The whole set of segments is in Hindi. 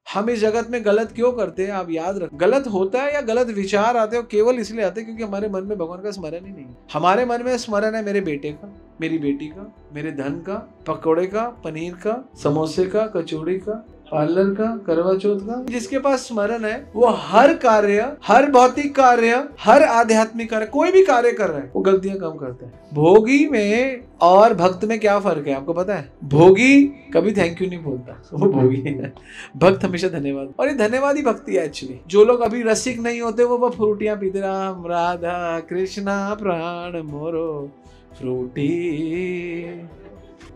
हम इस जगत में गलत क्यों करते हैं? आप याद रख, गलत होता है या गलत विचार आते हो केवल इसलिए आते हैं क्योंकि हमारे मन में भगवान का स्मरण ही नहीं है। हमारे मन में स्मरण है मेरे बेटे का, मेरी बेटी का, मेरे धन का, पकौड़े का, पनीर का, समोसे का, कचौड़ी का, पार्लर का, करवा चौथ का। जिसके पास स्मरण है वो हर कार्य, हर भौतिक कार्य, हर आध्यात्मिक कार्य, कोई भी कार्य कर रहा है वो गलतियां कम करता है। भोगी में और भक्त में क्या फर्क है आपको पता है? भोगी कभी थैंक यू नहीं बोलता, वो भोगी है। भक्त हमेशा धन्यवाद, और ये धन्यवाद ही भक्ति है एक्चुअली। जो लोग अभी रसिक नहीं होते वो फ्रूटियां पीते, राम राधा कृष्णा प्राण मोरो फ्रूटी।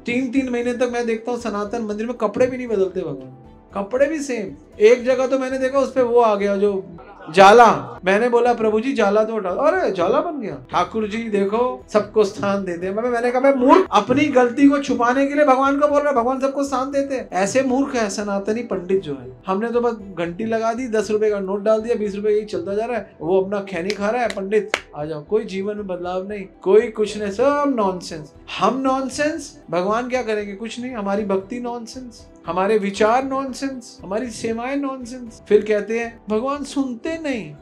3-3 महीने तक मैं देखता हूँ सनातन मंदिर में कपड़े भी नहीं बदलते भगवान, कपड़े भी सेम। एक जगह तो मैंने देखा उस पे वो आ गया जो जाला, मैंने बोला प्रभु जी जाला तो हटा, अरे जाला बन गया। ठाकुर जी देखो सबको स्थान देते हैं। मैंने कहा मैं मूर्ख, अपनी गलती को छुपाने के लिए भगवान को बोल रहा है भगवान सबको स्थान देते हैं। ऐसे मूर्ख है सनातनी पंडित जो है। हमने तो बस घंटी लगा दी, 10 रुपए का नोट डाल दिया, 20 रुपए यही चलता जा रहा है, वो अपना खैनी खा रहा है। पंडित आ जाओ, कोई जीवन में बदलाव नहीं, कोई कुछ नहीं, सब नॉनसेंस। हम नॉनसेंस, भगवान क्या करेंगे? कुछ नहीं। हमारी भक्ति नॉनसेंस, हमारे विचार नॉनसेंस, हमारी सेवाएं नॉनसेंस। फिर कहते हैं भगवान सुनते नहीं।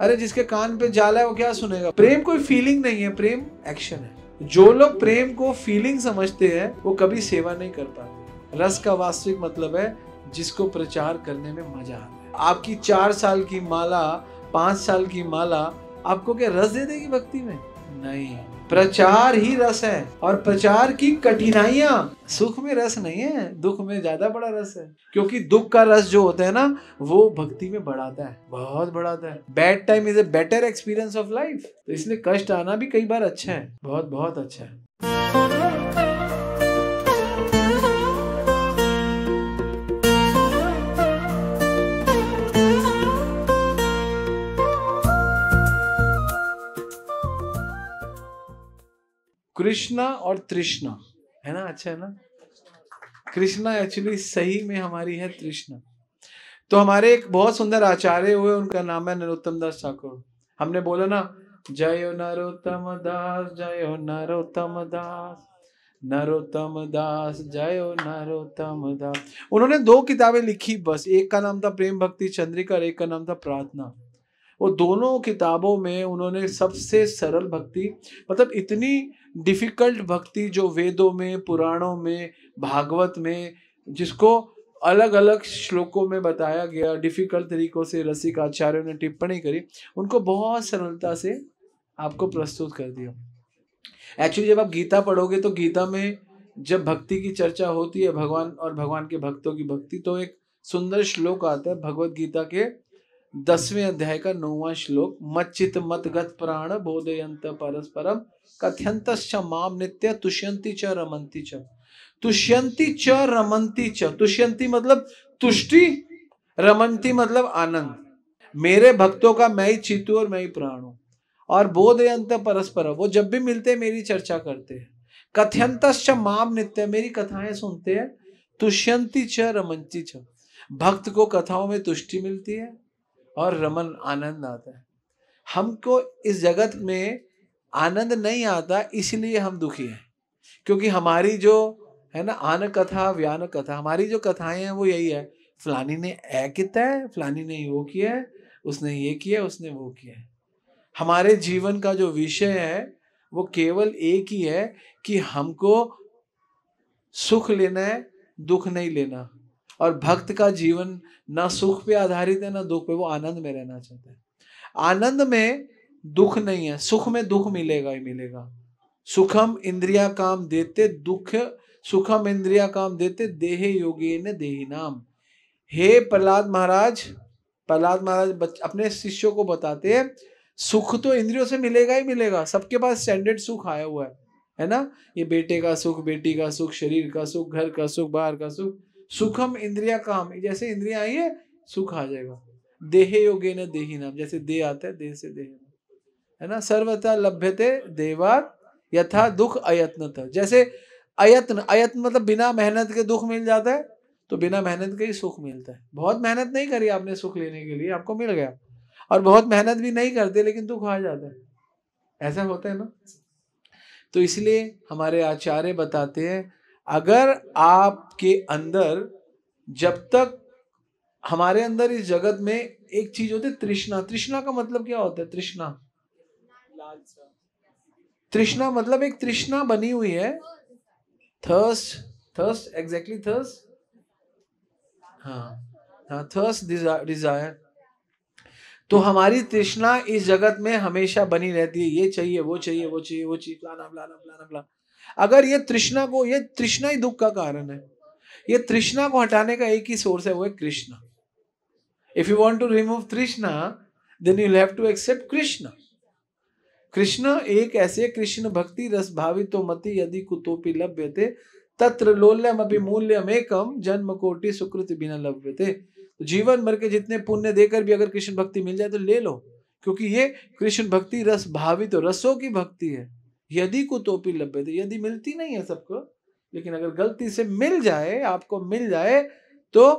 अरे जिसके कान पे जाला है वो क्या सुनेगा? प्रेम कोई फीलिंग नहीं है, प्रेम एक्शन है। जो लोग प्रेम को फीलिंग समझते हैं वो कभी सेवा नहीं कर पाते। रस का वास्तविक मतलब है जिसको प्रचार करने में मजा आता है। आपकी 4 साल की माला, 5 साल की माला आपको क्या रस दे देगी भक्ति में? नहीं, प्रचार ही रस है। और प्रचार की कठिनाइयां, सुख में रस नहीं है, दुख में ज्यादा बड़ा रस है। क्योंकि दुख का रस जो होता है ना वो भक्ति में बढ़ाता है, बहुत बढ़ाता है। Bad time is a better experience of life. तो इसलिए कष्ट आना भी कई बार अच्छा है, बहुत बहुत अच्छा है। कृष्णा और तृष्णा है ना, अच्छा है ना। कृष्णा एक्चुअली सही में हमारी है तृष्णा। तो हमारे एक बहुत सुंदर आचार्य हुए, उनका नाम है नरोत्तम दास ठाकुर। हमने बोला ना, जयो नरोत्तम दास, जयो नरोत्तम दास, नरोत्तम दास, जयो नरोत्तम दास। उन्होंने 2 किताबें लिखी बस, एक का नाम था प्रेम भक्ति चंद्रिका और एक का नाम था प्रार्थना। वो दोनों किताबों में उन्होंने सबसे सरल भक्ति, मतलब इतनी डिफिकल्ट भक्ति जो वेदों में, पुराणों में, भागवत में, जिसको अलग अलग श्लोकों में बताया गया, डिफिकल्ट तरीकों से रसिक आचार्यों ने टिप्पणी करी, उनको बहुत सरलता से आपको प्रस्तुत कर दिया। एक्चुअली जब आप गीता पढ़ोगे तो गीता में जब भक्ति की चर्चा होती है, भगवान और भगवान के भक्तों की भक्ति, तो एक सुंदर श्लोक आता है भगवत गीता के 10वें अध्याय का 9वां श्लोक, मच्चित मतगत प्राण बोधयंत परस्परम कथयंतश्च माम नित्य तुष्यंति च रमन्ति च। तुष्यंति च रमन्ति च, तुष्यंति मतलब तुष्टि, रमन्ति मतलब आनंद। मेरे भक्तों का मैं ही चित्त और मैं ही प्राण हूं। और बोधयंत परस्परम, वो जब भी मिलते मेरी चर्चा करते हैं। कथयंतश्च माम नित्य, मेरी कथाएं सुनते हैं। तुष्यंति च रमन्ति च, भक्त को कथाओं में तुष्टि मिलती है और रमन आनंद आता है। हमको इस जगत में आनंद नहीं आता, इसलिए हम दुखी हैं। क्योंकि हमारी जो है ना आन कथा व्यान कथा, हमारी जो कथाएं हैं वो यही है, फलानी ने ऐ किया है, फलानी ने वो किया है, उसने ये किया, उसने वो किया है। हमारे जीवन का जो विषय है वो केवल एक ही है कि हमको सुख लेना है, दुख नहीं लेना। और भक्त का जीवन ना सुख पे आधारित है ना दुख पे, वो आनंद में रहना चाहता है। आनंद में दुख नहीं है, सुख में दुख मिलेगा ही मिलेगा। सुखम इंद्रिया काम देते दुख, सुखम इंद्रिया काम देते देहे योगेन देहि नाम। हे प्रहलाद महाराज, प्रहलाद महाराज अपने शिष्यों को बताते हैं सुख तो इंद्रियों से मिलेगा ही मिलेगा। सबके पास स्टैंडर्ड सुख आया हुआ है ना, ये बेटे का सुख, बेटी का सुख, शरीर का सुख, घर का सुख, बाहर का सुख। सुखम इंद्रिया काम, जैसे इंद्रियां आई है सुख आ जाएगा। देहे योगेन देहि नाम, जैसे देह आता है देह से देह, है ना। सर्वथा लभ्यते देवात् यथा दुख अयत्नतः, जैसे अयत्न, अयत्न मतलब बिना मेहनत के दुख मिल जाता है, तो बिना मेहनत के ही सुख मिलता है। बहुत मेहनत नहीं करी आपने सुख लेने के लिए, आपको मिल गया। और बहुत मेहनत भी नहीं करते लेकिन दुख आ जाता है, ऐसा होता है ना। तो इसलिए हमारे आचार्य बताते हैं, अगर आपके अंदर जब तक हमारे अंदर इस जगत में एक चीज होती है तृष्णा। तृष्णा का मतलब क्या होता है? तृष्णा, तृष्णा मतलब एक तृष्णा बनी हुई है। थर्स्ट, थर्स्ट एग्जैक्टली थर्स्ट, हाँ हाँ, थर्स्ट डिजायर। तो हमारी तृष्णा इस जगत में हमेशा बनी रहती है, ये चाहिए वो चाहिए वो चाहिए वो चाहिए, फलाना फलाना फलाना फलाना। अगर ये तृष्णा को, ये तृष्णा ही दुख का कारण है। ये तृष्णा को हटाने का एक ही सोर्स है, वो है Krishna. If you want to remove तृष्णा, then you have to accept Krishna. Krishna एक ऐसे, कृष्ण भक्ति रस भावितो मति यदि कुतोपि लभ्यते तत्र लोल्यम अपि मूल्यम एकम जन्म कोटि सुकृति बिना लभ्यते। तो जीवन भर के जितने पुण्य देकर भी अगर कृष्ण भक्ति मिल जाए तो ले लो, क्योंकि ये कृष्ण भक्ति रस भावित, रसों की भक्ति है। यदि कुतोपि लभ्यते, यदि मिलती नहीं है सबको, लेकिन अगर गलती से मिल जाए, आपको मिल जाए, तो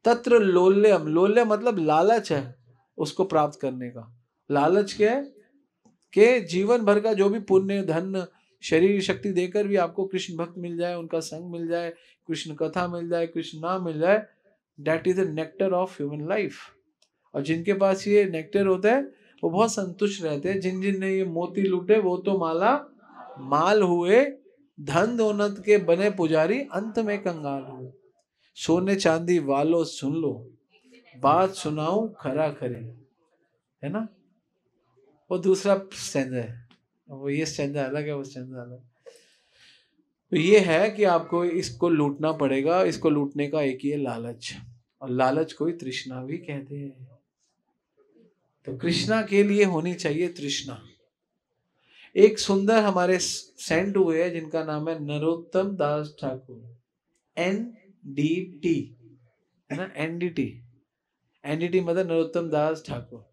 तत्र लोल्यम, लोल्य मतलब लालच है उसको प्राप्त करने का। लालच क्या है? कि जीवन भर का जो भी पुण्य धन शरीर शक्ति देकर भी आपको कृष्ण भक्त मिल जाए, उनका संग मिल जाए, कृष्ण कथा मिल जाए, कृष्ण नाम मिल जाए, that is the nectar of human life. और जिनके पास ये नेक्टर होता है वो बहुत संतुष्ट रहते हैं। जिन जिन ने ये मोती लूटे वो तो माला माल हुए, धन दौलत के बने पुजारी अंत में कंगाल हुए। सोने चांदी वालों सुन लो, बात सुनाऊं खरा खरी, है ना? वो दूसरा स्टैंजा है, वो ये स्टैंजा अलग है, वो स्टैंजा अलग। तो ये है कि आपको इसको लूटना पड़ेगा। इसको लूटने का एक ही है लालच, और लालच को ही तृष्णा भी कहते हैं। तो कृष्णा के लिए होनी चाहिए तृष्णा। एक सुंदर हमारे सेंट हुए हैं जिनका नाम है नरोत्तम दास ठाकुर, NDT, है ना? NDT, NDT मतलब नरोत्तम दास ठाकुर।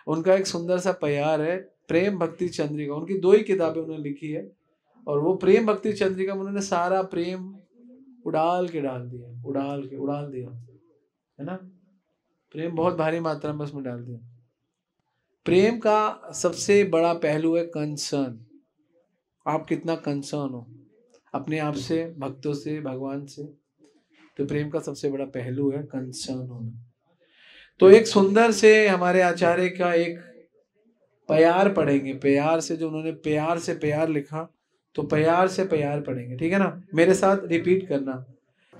उनका एक सुंदर सा प्यार है, प्रेम भक्ति चंद्रिका। उनकी 2 ही किताबें उन्होंने लिखी है, और वो प्रेम भक्ति चंद्रिका में उन्होंने सारा प्रेम उड़ाल के डाल दिया, उड़ाल के उड़ाल दिया, है ना? प्रेम बहुत भारी मात्रा में उसमें डाल दिया। प्रेम का सबसे बड़ा पहलू है कंसर्न। आप कितना कंसर्न हो अपने आप से, भक्तों से, भगवान से। तो प्रेम का सबसे बड़ा पहलू है कंसर्न होना। तो एक सुंदर से हमारे आचार्य का एक प्यार पढ़ेंगे, प्यार से, जो उन्होंने प्यार से प्यार लिखा, तो प्यार से प्यार पढ़ेंगे, ठीक है ना? मेरे साथ रिपीट करना।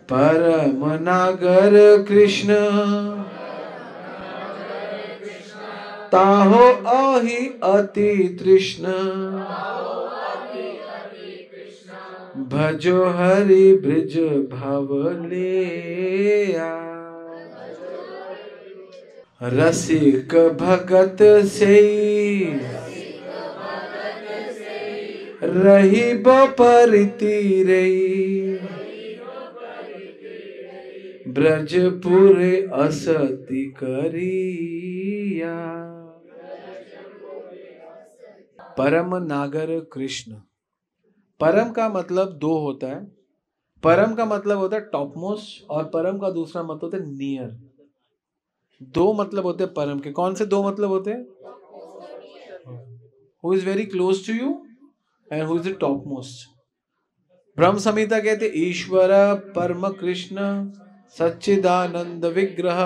परम नागर कृष्ण ताहो अहि अति तृष्ण, भजो हरि ब्रिज भवलिया, रसिक भगत से रही बपरिति रही, ब्रजपुर असति करिया। परम नागर कृष्ण। परम का मतलब 2 होता है। परम का मतलब होता है टॉप मोस्ट, और परम का दूसरा मतलब होता है नियर। 2 मतलब होते हैं परम के। कौन से 2 मतलब होते हैं? Who is very close to you and who is the top most. Brahma Samhita कहते ईश्वर परम कृष्ण सच्चिदानंद विग्रह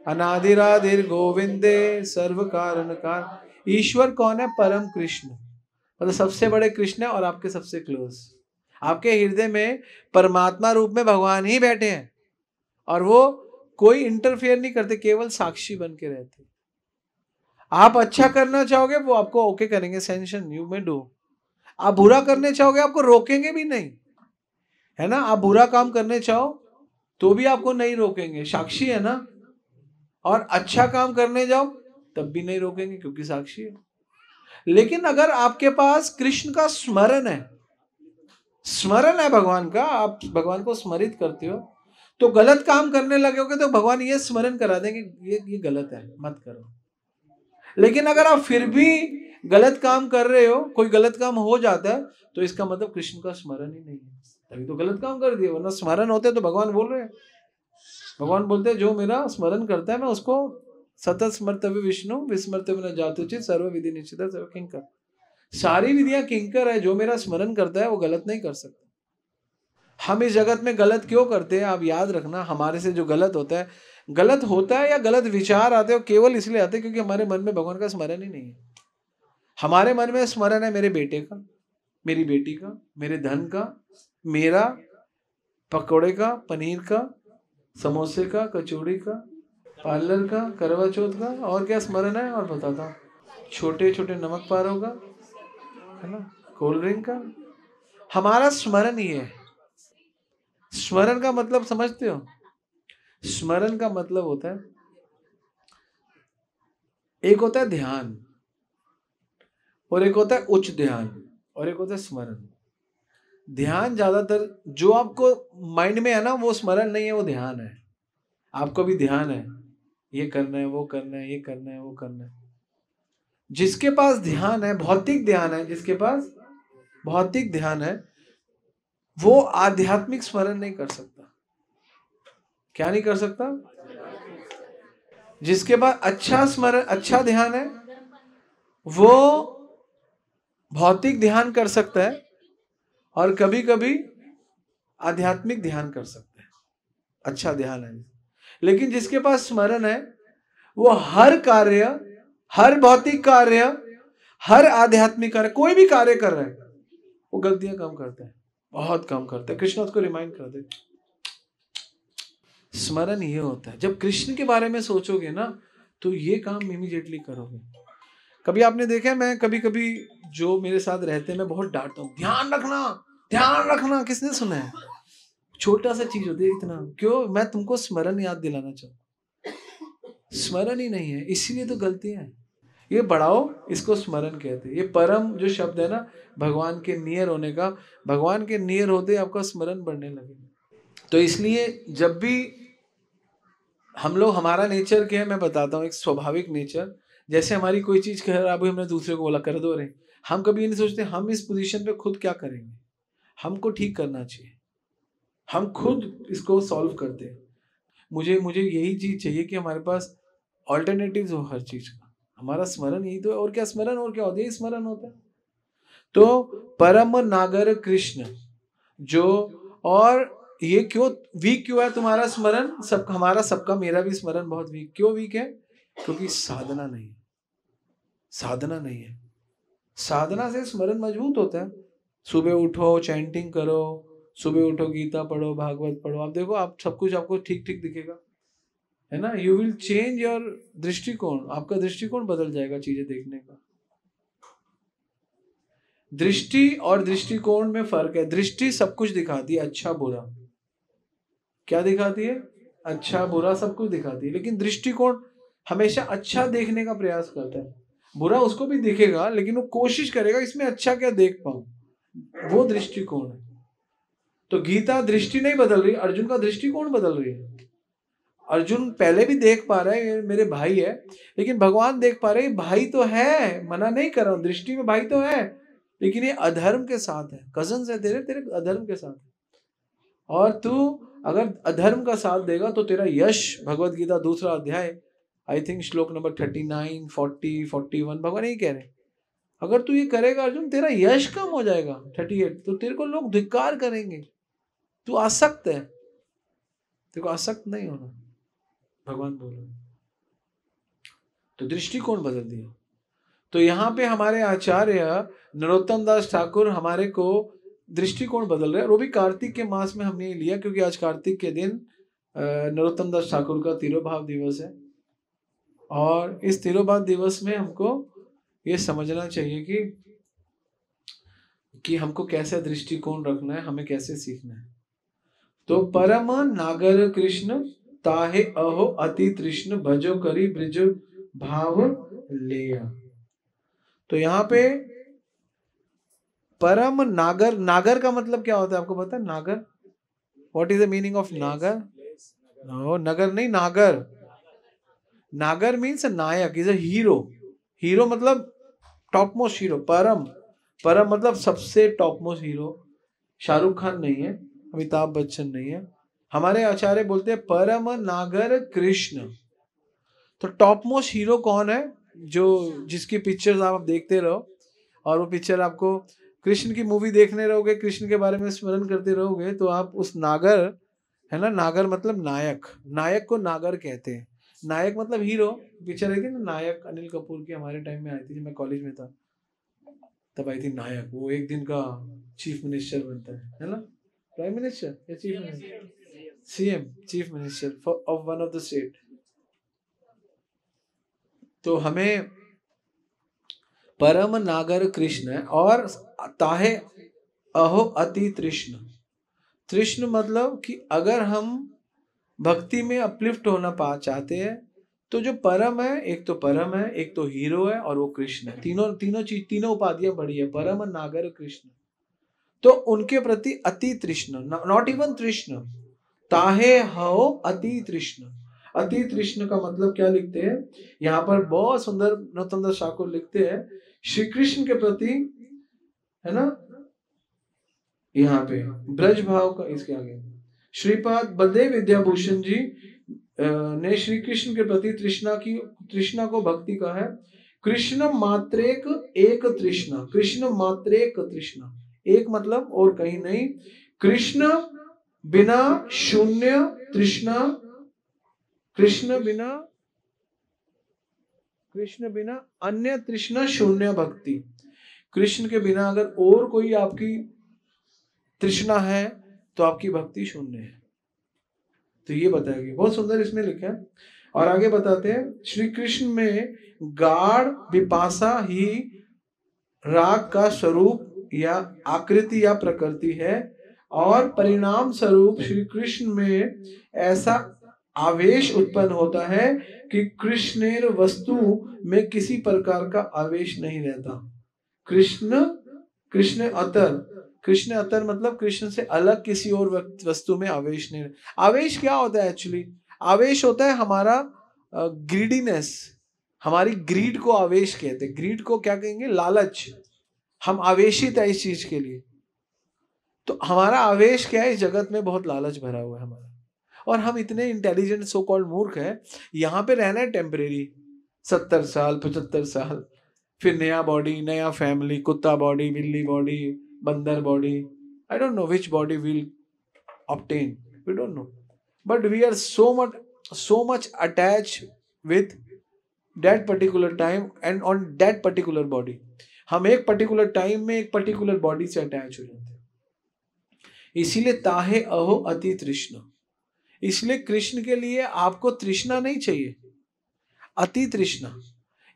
अनादिरादिर गोविंदे सर्व कारण कारण। ईश्वर कौन है? परम कृष्ण, मतलब सबसे बड़े कृष्ण है और आपके सबसे क्लोज। आपके हृदय में परमात्मा रूप में भगवान ही बैठे हैं, और वो कोई इंटरफेयर नहीं करते, केवल साक्षी बन के रहते। आप अच्छा करना चाहोगे वो आपको ओके करेंगे, सैंक्शन यू में डू। आप बुरा करने चाहोगे आपको रोकेंगे भी नहीं, है ना? आप बुरा काम करने चाहो तो भी आपको नहीं रोकेंगे, साक्षी है ना? और अच्छा काम करने जाओ तब भी नहीं रोकेंगे, क्योंकि साक्षी है। लेकिन अगर आपके पास कृष्ण का स्मरण है, स्मरण है भगवान का, आप भगवान को स्मरित करते हो, तो गलत काम करने लगोगे तो भगवान ये स्मरण करा देंगे, ये गलत है, मत करो। लेकिन अगर आप फिर भी गलत काम कर रहे हो, कोई गलत काम हो जाता है, तो इसका मतलब कृष्ण का स्मरण ही नहीं है, तभी तो गलत काम कर दिया। वरना स्मरण होते तो भगवान बोल रहे हैं, भगवान बोलते हैं जो मेरा स्मरण करता है मैं उसको सतत स्मर्तव्य विष्णु विस्मर्तव्य न जातुचित सर्व विधि निश्चित सर्व किंकर। सारी विधियां किंकर है, जो मेरा स्मरण करता है वो गलत नहीं कर सकता। हम इस जगत में गलत क्यों करते हैं? आप याद रखना, हमारे से जो गलत होता है या गलत विचार आते हैं, केवल इसलिए आते हैं क्योंकि हमारे मन में भगवान का स्मरण ही नहीं है। हमारे मन में स्मरण है मेरे बेटे का, मेरी बेटी का, मेरे धन का, मेरा पकौड़े का, पनीर का, समोसे का, कचौड़ी का, पार्लर का, करवा चौथ का, और क्या स्मरण है और बताता हूँ, छोटे छोटे नमक पारों का, है ना, कोल्ड ड्रिंक का। हमारा स्मरण ही है। स्मरण का मतलब समझते हो? स्मरण का मतलब होता है, एक होता है ध्यान, और एक होता है उच्च ध्यान, और एक होता है स्मरण। ध्यान ज्यादातर जो आपको माइंड में है ना, वो स्मरण नहीं है, वो ध्यान है। आपको भी ध्यान है, ये करना है, वो करना है, ये करना है, वो करना है। जिसके पास ध्यान है, भौतिक ध्यान है, जिसके पास भौतिक ध्यान है, वो आध्यात्मिक स्मरण नहीं कर सकता। क्या नहीं कर सकता? जिसके पास अच्छा स्मरण, अच्छा ध्यान है, वो भौतिक ध्यान कर सकता है और कभी कभी आध्यात्मिक ध्यान कर सकता है। अच्छा ध्यान है। लेकिन जिसके पास स्मरण है, वो हर कार्य, हर भौतिक कार्य, हर आध्यात्मिक कार्य, कोई भी कार्य कर रहा है, वो गलतियां कम करता है, बहुत कम करता है। कृष्ण उसको रिमाइंड कर दे। स्मरण ये होता है, जब कृष्ण के बारे में सोचोगे ना, तो ये काम इमीडिएटली करोगे। कभी आपने देखा है, मैं कभी कभी जो मेरे साथ रहते हैं, मैं बहुत डांटता हूँ, ध्यान रखना, ध्यान रखना। किसने सुना है? छोटा सा चीज होती है इतना, क्यों? मैं तुमको स्मरण याद दिलाना चाहूँ। स्मरण ही नहीं है, इसीलिए तो गलतियां हैं। ये बढ़ाओ, इसको स्मरण कहते हैं। ये परम जो शब्द है ना, भगवान के नियर होने का, भगवान के नियर होते आपका स्मरण बढ़ने लगे। तो इसलिए जब भी हम लोग, हमारा नेचर क्या है मैं बताता हूँ, एक स्वाभाविक नेचर। जैसे हमारी कोई चीज खराब हुई, हमने दूसरे को बोला कर दो, रे हम कभी ये नहीं सोचते हम इस पोजीशन पे खुद क्या करेंगे, हमको ठीक करना चाहिए, हम खुद इसको सॉल्व करते हैं। मुझे मुझे यही चीज चाहिए कि हमारे पास ऑल्टरनेटिव्स हो हर चीज का। हमारा स्मरण यही तो है, और क्या स्मरण, और क्या होता है, स्मरण होता है। तो परम नागर कृष्ण जो, और ये क्यों वीक क्यों है तुम्हारा स्मरण? सब हमारा, सबका, मेरा भी स्मरण बहुत वीक। क्यों वीक है? क्योंकि साधना नहीं है। साधना नहीं है। साधना से स्मरण मजबूत होता है। सुबह उठो, चैंटिंग करो, सुबह उठो, गीता पढ़ो, भागवत पढ़ो, आप देखो, आप सब कुछ आपको ठीक ठीक दिखेगा, है ना। यू विल चेंज योर दृष्टिकोण, आपका दृष्टिकोण बदल जाएगा चीजें देखने का। दृष्टि और दृष्टिकोण में फर्क है। दृष्टि सब कुछ दिखाती है, अच्छा बुरा। क्या दिखाती है? अच्छा बुरा सब कुछ दिखाती है। लेकिन दृष्टिकोण हमेशा अच्छा देखने का प्रयास करता है। बुरा उसको भी दिखेगा, लेकिन वो कोशिश करेगा इसमें अच्छा क्या देख पाऊं, वो दृष्टिकोण है। तो गीता दृष्टि नहीं बदल रही, अर्जुन का दृष्टिकोण बदल रही है। अर्जुन पहले भी देख पा रहा है ये मेरे भाई है, लेकिन भगवान देख पा रहे भाई तो है, मना नहीं कर रहा हूं, दृष्टि में भाई तो है, लेकिन ये अधर्म के साथ है, कजन है तेरे, तेरे अधर्म के साथ है। और तू अगर अधर्म का साथ देगा तो तेरा यश, भगवत गीता दूसरा अध्याय, आई थिंक श्लोक नंबर 39, 40, 41, भगवान यही कह रहे हैं, अगर तू ये करेगा अर्जुन, तेरा यश कम हो जाएगा। 38, तो तेरे को लोग धिक्कार करेंगे, तू आसक्त है, तेरे को आसक्त नहीं होना, भगवान बोलो। तो दृष्टिकोण बदल दिया। तो यहाँ पे हमारे आचार्य नरोत्तम दास ठाकुर हमारे को दृष्टिकोण बदल रहे हैं। और वो भी कार्तिक के मास में हमने लिया, क्योंकि आज कार्तिक के दिन नरोत्तम दास ठाकुर का तिरोभाव दिवस है। और इस तिरोभाव दिवस में हमको ये समझना चाहिए कि हमको कैसे दृष्टिकोण रखना है, हमें कैसे सीखना है। तो परम नागर कृष्ण ताहे अहो अति तृष्ण भजो करी ब्रिज भाव लेया। तो यहाँ पे परम नागर, नागर का मतलब क्या होता है आपको पता है? नागर, what is the meaning of नागर? नो, नगर नहीं, नागर। नागर मीन्स नायक, इज अ हीरो। हीरो मतलब टॉप मोस्ट हीरो। परम, परम मतलब सबसे top most hero. Shahrukh Khan नहीं है, अमिताभ बच्चन नहीं है। हमारे आचार्य बोलते हैं परम नागर कृष्ण। तो टॉप मोस्ट हीरो कौन है? जो जिसकी पिक्चर्स आप देखते रहो और वो पिक्चर आपको कृष्ण की मूवी देखने रहोगे, कृष्ण के बारे में स्मरण करते रहोगे, तो आप उस नागर, है ना, नागर मतलब नायक, नायक को नागर कहते हैं। नायक मतलब हीरो। पिक्चर आई थी ना नायक, अनिल कपूर की, हमारे टाइम में आई थी, जब मैं कॉलेज में था तब आई थी नायक। वो एक दिन का चीफ मिनिस्टर बनता है ना, प्राइम मिनिस्टर या chief minister, CM, chief minister of one of the state. तो हमें परम नागर कृष्ण और ताहे अहो अति तृष्ण। तृष्ण मतलब कि अगर हम भक्ति में अपलिफ्ट होना चाहते हैं, तो जो परम है, एक तो परम है, एक तो हीरो है, और वो कृष्ण है। तीनों उपाधियां बड़ी है, परम नागर कृष्ण। तो उनके प्रति अति तृष्ण, नॉट इवन तृष्ण, ताहे हो अति तृष्ण। अति तृष्ण का मतलब क्या लिखते हैं यहाँ पर, बहुत सुंदर नरोत्तम दास ठाकुर लिखते हैं, श्री कृष्ण के प्रति, है ना, यहाँ पे ब्रज भाव का, इसके आगे श्रीपाद बलदेव विद्याभूषण जी ने श्री कृष्ण के प्रति तृष्णा को भक्ति का है। कृष्ण मात्रेक एक तृष्णा, कृष्ण मात्रेक तृष्णा, एक मतलब और कहीं नहीं, कृष्ण बिना शून्य तृष्णा, कृष्ण बिना अन्य तृष्णा शून्य भक्ति। कृष्ण के बिना अगर और कोई आपकी तृष्णा है तो आपकी भक्ति शून्य है। तो ये बताएगी, बहुत सुंदर इसमें लिखा है। और आगे बताते हैं, श्री कृष्ण में गाढ़ विपाशा ही राग का स्वरूप या आकृति या प्रकृति है, और परिणाम स्वरूप श्री कृष्ण में ऐसा आवेश उत्पन्न होता है कि कृष्णेर वस्तु में किसी प्रकार का आवेश नहीं रहता। कृष्ण अतर मतलब कृष्ण से अलग किसी और वस्तु में आवेश नहीं। आवेश क्या होता है एक्चुअली? आवेश होता है हमारा ग्रीडीनेस, हमारी ग्रीड को आवेश कहते हैं। ग्रीड को क्या कहेंगे? लालच। हम आवेशित है इस चीज के लिए। तो हमारा आवेश क्या है? इस जगत में बहुत लालच भरा हुआ है हमारा, और हम इतने इंटेलिजेंट सो कॉल्ड मूर्ख है, यहाँ पे रहना है टेम्परेरी 70 साल 75 साल, फिर नया बॉडी, नया फैमिली, कुत्ता बॉडी, बिल्ली बॉडी, बंदर body, I don't know which body will obtain, we don't know, but we are so much attached with that particular time and on that particular body। हम एक पर्टिकुलर टाइम में एक पर्टिकुलर बॉडी से अटैच हो जाते हैं। इसीलिए ताहे अहो अति तृष्णा। इसलिए कृष्ण के लिए आपको तृष्णा नहीं चाहिए, अति तृष्णा।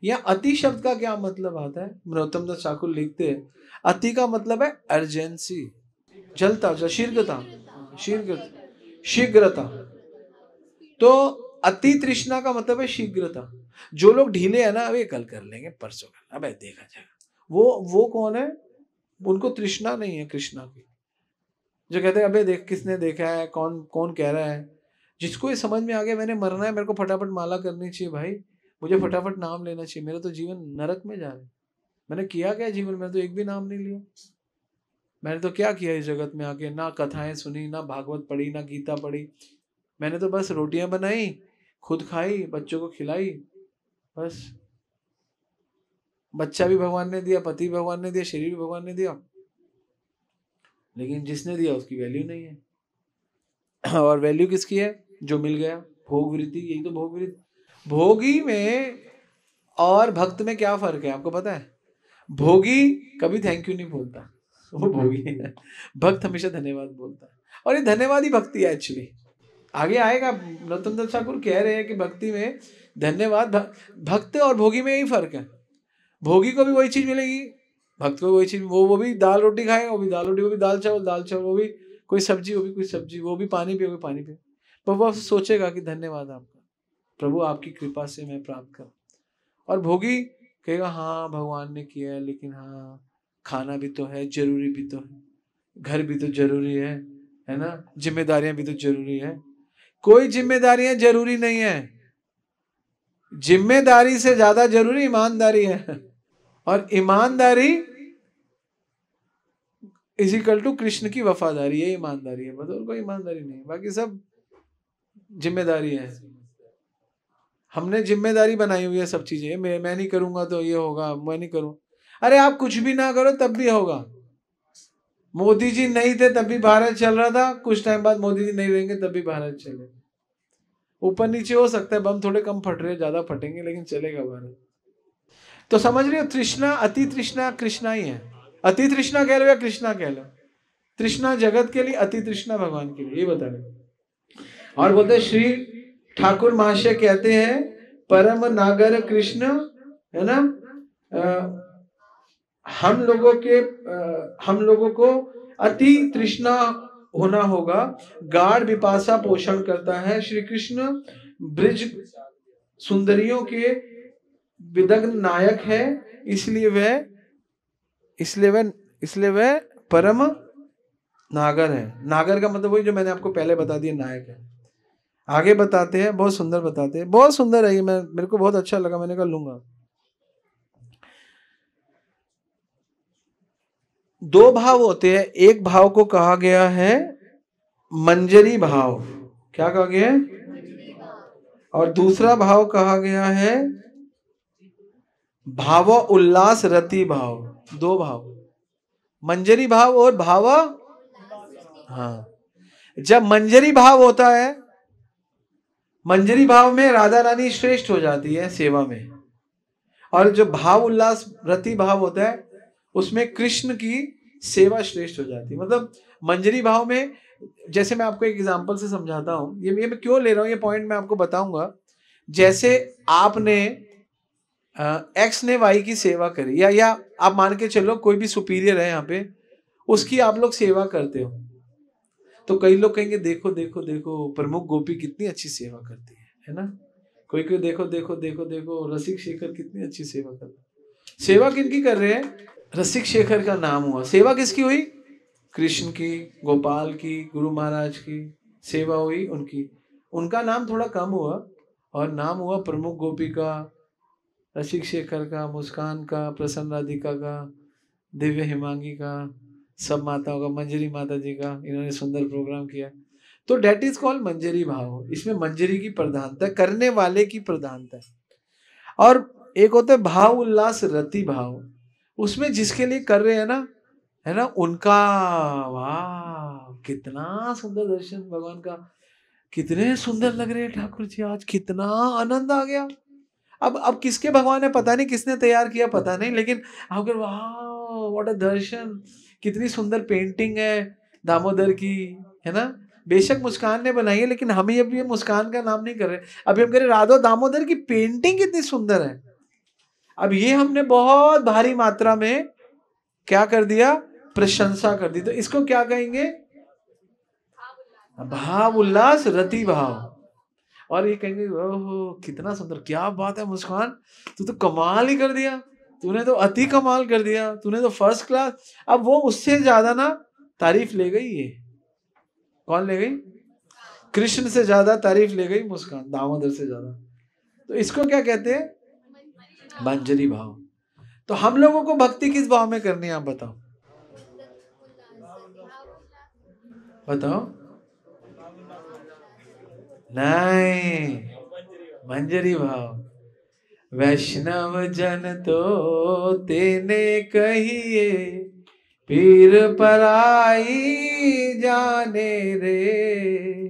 या अति शब्द का क्या मतलब आता है? नरोत्तम दास ठाकुर लिखते हैं, अति का मतलब है अर्जेंसी, जलता, शीघ्रता। तो अति तृष्णा का मतलब है शीघ्रता। जो लोग ढीले है ना, अबे कल कर लेंगे, परसों कर, अबे देखा जाएगा, वो कौन है? उनको तृष्णा नहीं है कृष्णा की। जो कहते हैं अबे देख, किसने देखा है, कौन कह रहा है। जिसको ये समझ में आ गया मैंने मरना है, मेरे को फटाफट माला करनी चाहिए भाई, मुझे फटाफट नाम लेना चाहिए, मेरा तो जीवन नरक में जा रहा है। मैंने किया क्या जीवन में? तो एक भी नाम नहीं लिया। मैंने तो क्या किया इस जगत में आके? ना कथाएं सुनी, ना भागवत पढ़ी, ना गीता पढ़ी। मैंने तो बस रोटियां बनाई, खुद खाई, बच्चों को खिलाई, बस। बच्चा भी भगवान ने दिया, पति भगवान ने दिया, शरीर भी भगवान ने दिया, लेकिन जिसने दिया उसकी वैल्यू नहीं है। और वैल्यू किसकी है? जो मिल गया, भोग वृत्ति। यही तो भोग वृत्ति। भोगी में और भक्त में क्या फर्क है आपको पता है? भोगी कभी थैंक यू नहीं बोलता, वो भोगी है। भक्त हमेशा धन्यवाद बोलता है, और ये धन्यवाद ही भक्ति है एक्चुअली। आगे आएगा, नरोत्तम दास ठाकुर कह रहे हैं कि भक्ति में धन्यवाद, भक्त और भोगी में यही फर्क है। भोगी को भी वही चीज मिलेगी, भक्त को वही चीज, वो भी दाल रोटी खाएगा, वो भी दाल रोटी, वो भी दाल चावल, वो भी कोई सब्जी, वो भी कोई सब्जी, वो भी पानी पिए, वो भी पानी पिए। पर वो सोचेगा कि धन्यवाद आपका प्रभु, आपकी कृपा से मैं प्राप्त कर। और भोगी कहेगा हाँ भगवान ने किया है, लेकिन हाँ खाना भी तो है, जरूरी भी तो है, घर भी तो जरूरी है ना, जिम्मेदारियां भी तो जरूरी है। कोई जिम्मेदारियां जरूरी नहीं है, जिम्मेदारी से ज्यादा जरूरी ईमानदारी है। और ईमानदारी इज इक्वल टू कृष्ण की वफादारी, ये ईमानदारी है, बस और कोई ईमानदारी नहीं, बाकी सब जिम्मेदारी है। हमने जिम्मेदारी बनाई हुई है सब चीजें, मैं नहीं करूंगा तो ये होगा, मैं नहीं करूं। अरे आप कुछ भी ना करो तब भी होगा, मोदी जी नहीं थे तब भी भारत चल रहा था, कुछ टाइम बाद मोदी जी नहीं रहेंगे तब भी भारत चलेगा। ऊपर नीचे हो सकता है, बम थोड़े कम फट रहे, ज्यादा फटेंगे, लेकिन चलेगा भारत। तो समझ रहे हो, तृष्णा, अति तृष्णा कृष्णा ही है। अति तृष्णा कह लो या कृष्णा कह लो, तृष्णा जगत के लिए, अति तृष्णा भगवान के लिए, ये बता रहे। और बोलते श्री ठाकुर महाशय कहते हैं परम नागर कृष्ण, है ना, हम लोगों को अति तृष्णा होना होगा। गाढ़ विपाशा पोषण करता है। श्री कृष्ण ब्रिज सुंदरियों के विदग्ध नायक है, इसलिए वह परम नागर है। नागर का मतलब वही जो मैंने आपको पहले बता दिया, नायक है। आगे बताते हैं, बहुत सुंदर बताते हैं, बहुत सुंदर है ये, मेरे को बहुत अच्छा लगा, मैंने कहा लूंगा। दो भाव होते हैं, एक भाव को कहा गया है मंजरी भाव। क्या कहा गया है? और दूसरा भाव कहा गया है भाव उल्लास रति भाव। दो भाव, मंजरी भाव और भाव। हाँ, जब मंजरी भाव होता है, मंजरी भाव में राधा रानी श्रेष्ठ हो जाती है सेवा में, और जो भाव उल्लास रति भाव होता है उसमें कृष्ण की सेवा श्रेष्ठ हो जाती है। मतलब मंजरी भाव में, जैसे मैं आपको एक एग्जांपल से समझाता हूं, ये मैं क्यों ले रहा हूं, ये पॉइंट मैं आपको बताऊंगा। जैसे आपने एक्स ने वाई की सेवा करी, या आप मान के चलो कोई भी सुपीरियर है यहाँ पे, उसकी आप लोग सेवा करते हो, तो कई लोग कहेंगे देखो देखो देखो प्रमुख गोपी कितनी अच्छी सेवा करती है ना। कोई देखो देखो देखो देखो रसिक शेखर कितनी अच्छी सेवा कर रहे हैं। सेवा किनकी कर रहे हैं? रसिक शेखर का नाम हुआ, सेवा किसकी हुई? कृष्ण की, गोपाल की, गुरु महाराज की सेवा हुई उनकी। उनका नाम थोड़ा कम हुआ और नाम हुआ प्रमुख गोपी का, रसिक शेखर का, मुस्कान का, प्रसन्न राधिका का, दिव्य हिमांगी का, सब माताओं का, मंजरी माता जी का, इन्होंने सुंदर प्रोग्राम किया। तो डेट इज कॉल्ड मंजरी भाव। इसमें मंजरी की प्रधानता, करने वाले की प्रधानता है। और एक होता है भाव उल्लास रति भाव, उसमें जिसके लिए कर रहे हैं ना, है ना, उनका वाह कितना सुंदर दर्शन भगवान का, कितने सुंदर लग रहे हैं ठाकुर जी आज, कितना आनंद आ गया। अब किसके भगवान है पता नहीं, किसने तैयार किया पता नहीं, लेकिन अगर वाह व्हाट अ दर्शन, कितनी सुंदर पेंटिंग है दामोदर की, है ना। बेशक मुस्कान ने बनाई है, लेकिन हम ही अभी मुस्कान का नाम नहीं कर रहे, अभी हम कह रहे राधा दामोदर की पेंटिंग कितनी सुंदर है। अब ये हमने बहुत भारी मात्रा में क्या कर दिया? प्रशंसा कर दी। तो इसको क्या कहेंगे? भाव उल्लास रति भाव। और ये कहेंगे ओहो कितना सुंदर, क्या बात है मुस्कान, तू तो कमाल ही कर दिया, तूने तो अति कमाल कर दिया, तूने तो फर्स्ट क्लास। अब वो उससे ज्यादा ना तारीफ ले गई। ये कौन ले गई? कृष्ण से ज्यादा तारीफ ले गई मुस्कान, दामोदर से ज्यादा। तो इसको क्या कहते हैं? मंजरी भाव। तो हम लोगों को भक्ति किस भाव में करनी है, आप बताओ बताओ। नहीं, मंजरी भाव। वैष्णव जन तो तेने कहिए, पीर पराई जाने रे,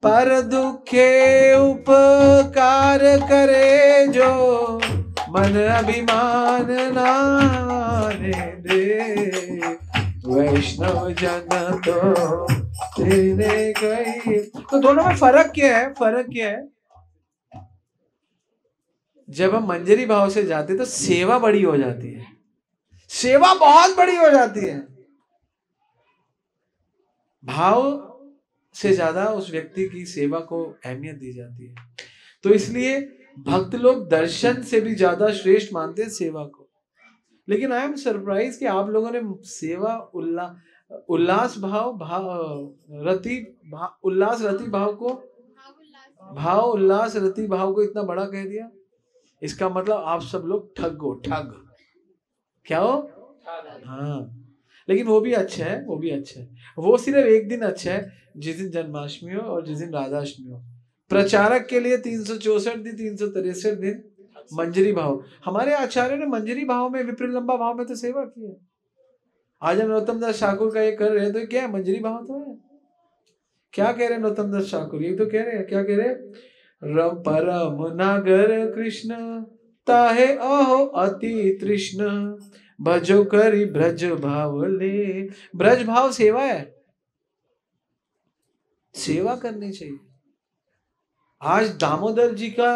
पर दुखे उपकार करे जो, मन अभिमान नाने दे। वैष्णव जन तो तेरे कहिए। तो दोनों में फर्क क्या है? फर्क क्या है? जब हम मंजरी भाव से जाते तो सेवा बड़ी हो जाती है, सेवा बहुत बड़ी हो जाती है। भाव से ज्यादा उस व्यक्ति की सेवा को अहमियत दी जाती है। तो इसलिए भक्त लोग दर्शन से भी ज्यादा श्रेष्ठ मानते हैं सेवा को। लेकिन आई एम सरप्राइज कि आप लोगों ने सेवा उल्लास रति भाव को, भाव उल्लास रति भाव को इतना बड़ा कह दिया। इसका मतलब आप सब लोग ठग हो, ठग। क्या हो? हाँ, लेकिन वो भी अच्छा है, वो भी अच्छा है। वो सिर्फ एक दिन अच्छा है, जिस दिन जन्माष्टमी हो और जिस दिन राधाष्टमी हो। प्रचारक के लिए 364 दिन, 363 दिन मंजरी भाव। हमारे आचार्य ने मंजरी भाव में, विप्रलंबा भाव में तो सेवा की है। आज हम नरोत्तम दास ठाकुर का ये कर रहे हैं तो क्या है, मंजरी भाव तो है। क्या कह रहे हैं नरोत्तम दास ठाकुर, ये तो कह रहे हैं, क्या कह रहे हैं, परम नागर कृष्ण ताहे अहो अति तृष्ण भजो करी ब्रज भाव ले। ब्रज भाव सेवा है, सेवा करनी चाहिए। आज दामोदर जी का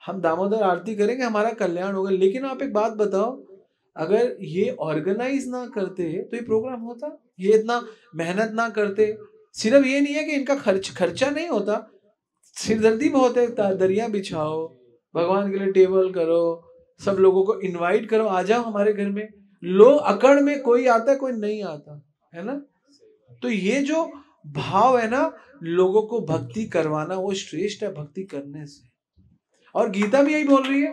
हम दामोदर आरती करेंगे, हमारा कल्याण होगा। लेकिन आप एक बात बताओ, अगर ये ऑर्गेनाइज ना करते तो ये प्रोग्राम होता, ये इतना मेहनत ना करते। सिर्फ ये नहीं है कि इनका खर्चा नहीं होता, सिरदर्दी बहुत है। दरिया बिछाओ, भगवान के लिए टेबल करो, सब लोगों को इनवाइट करो, आ जाओ हमारे घर में। लोग अकड़ में कोई आता है कोई नहीं आता है ना। तो ये जो भाव है ना, लोगों को भक्ति करवाना, वो श्रेष्ठ है भक्ति करने से। और गीता भी यही बोल रही है।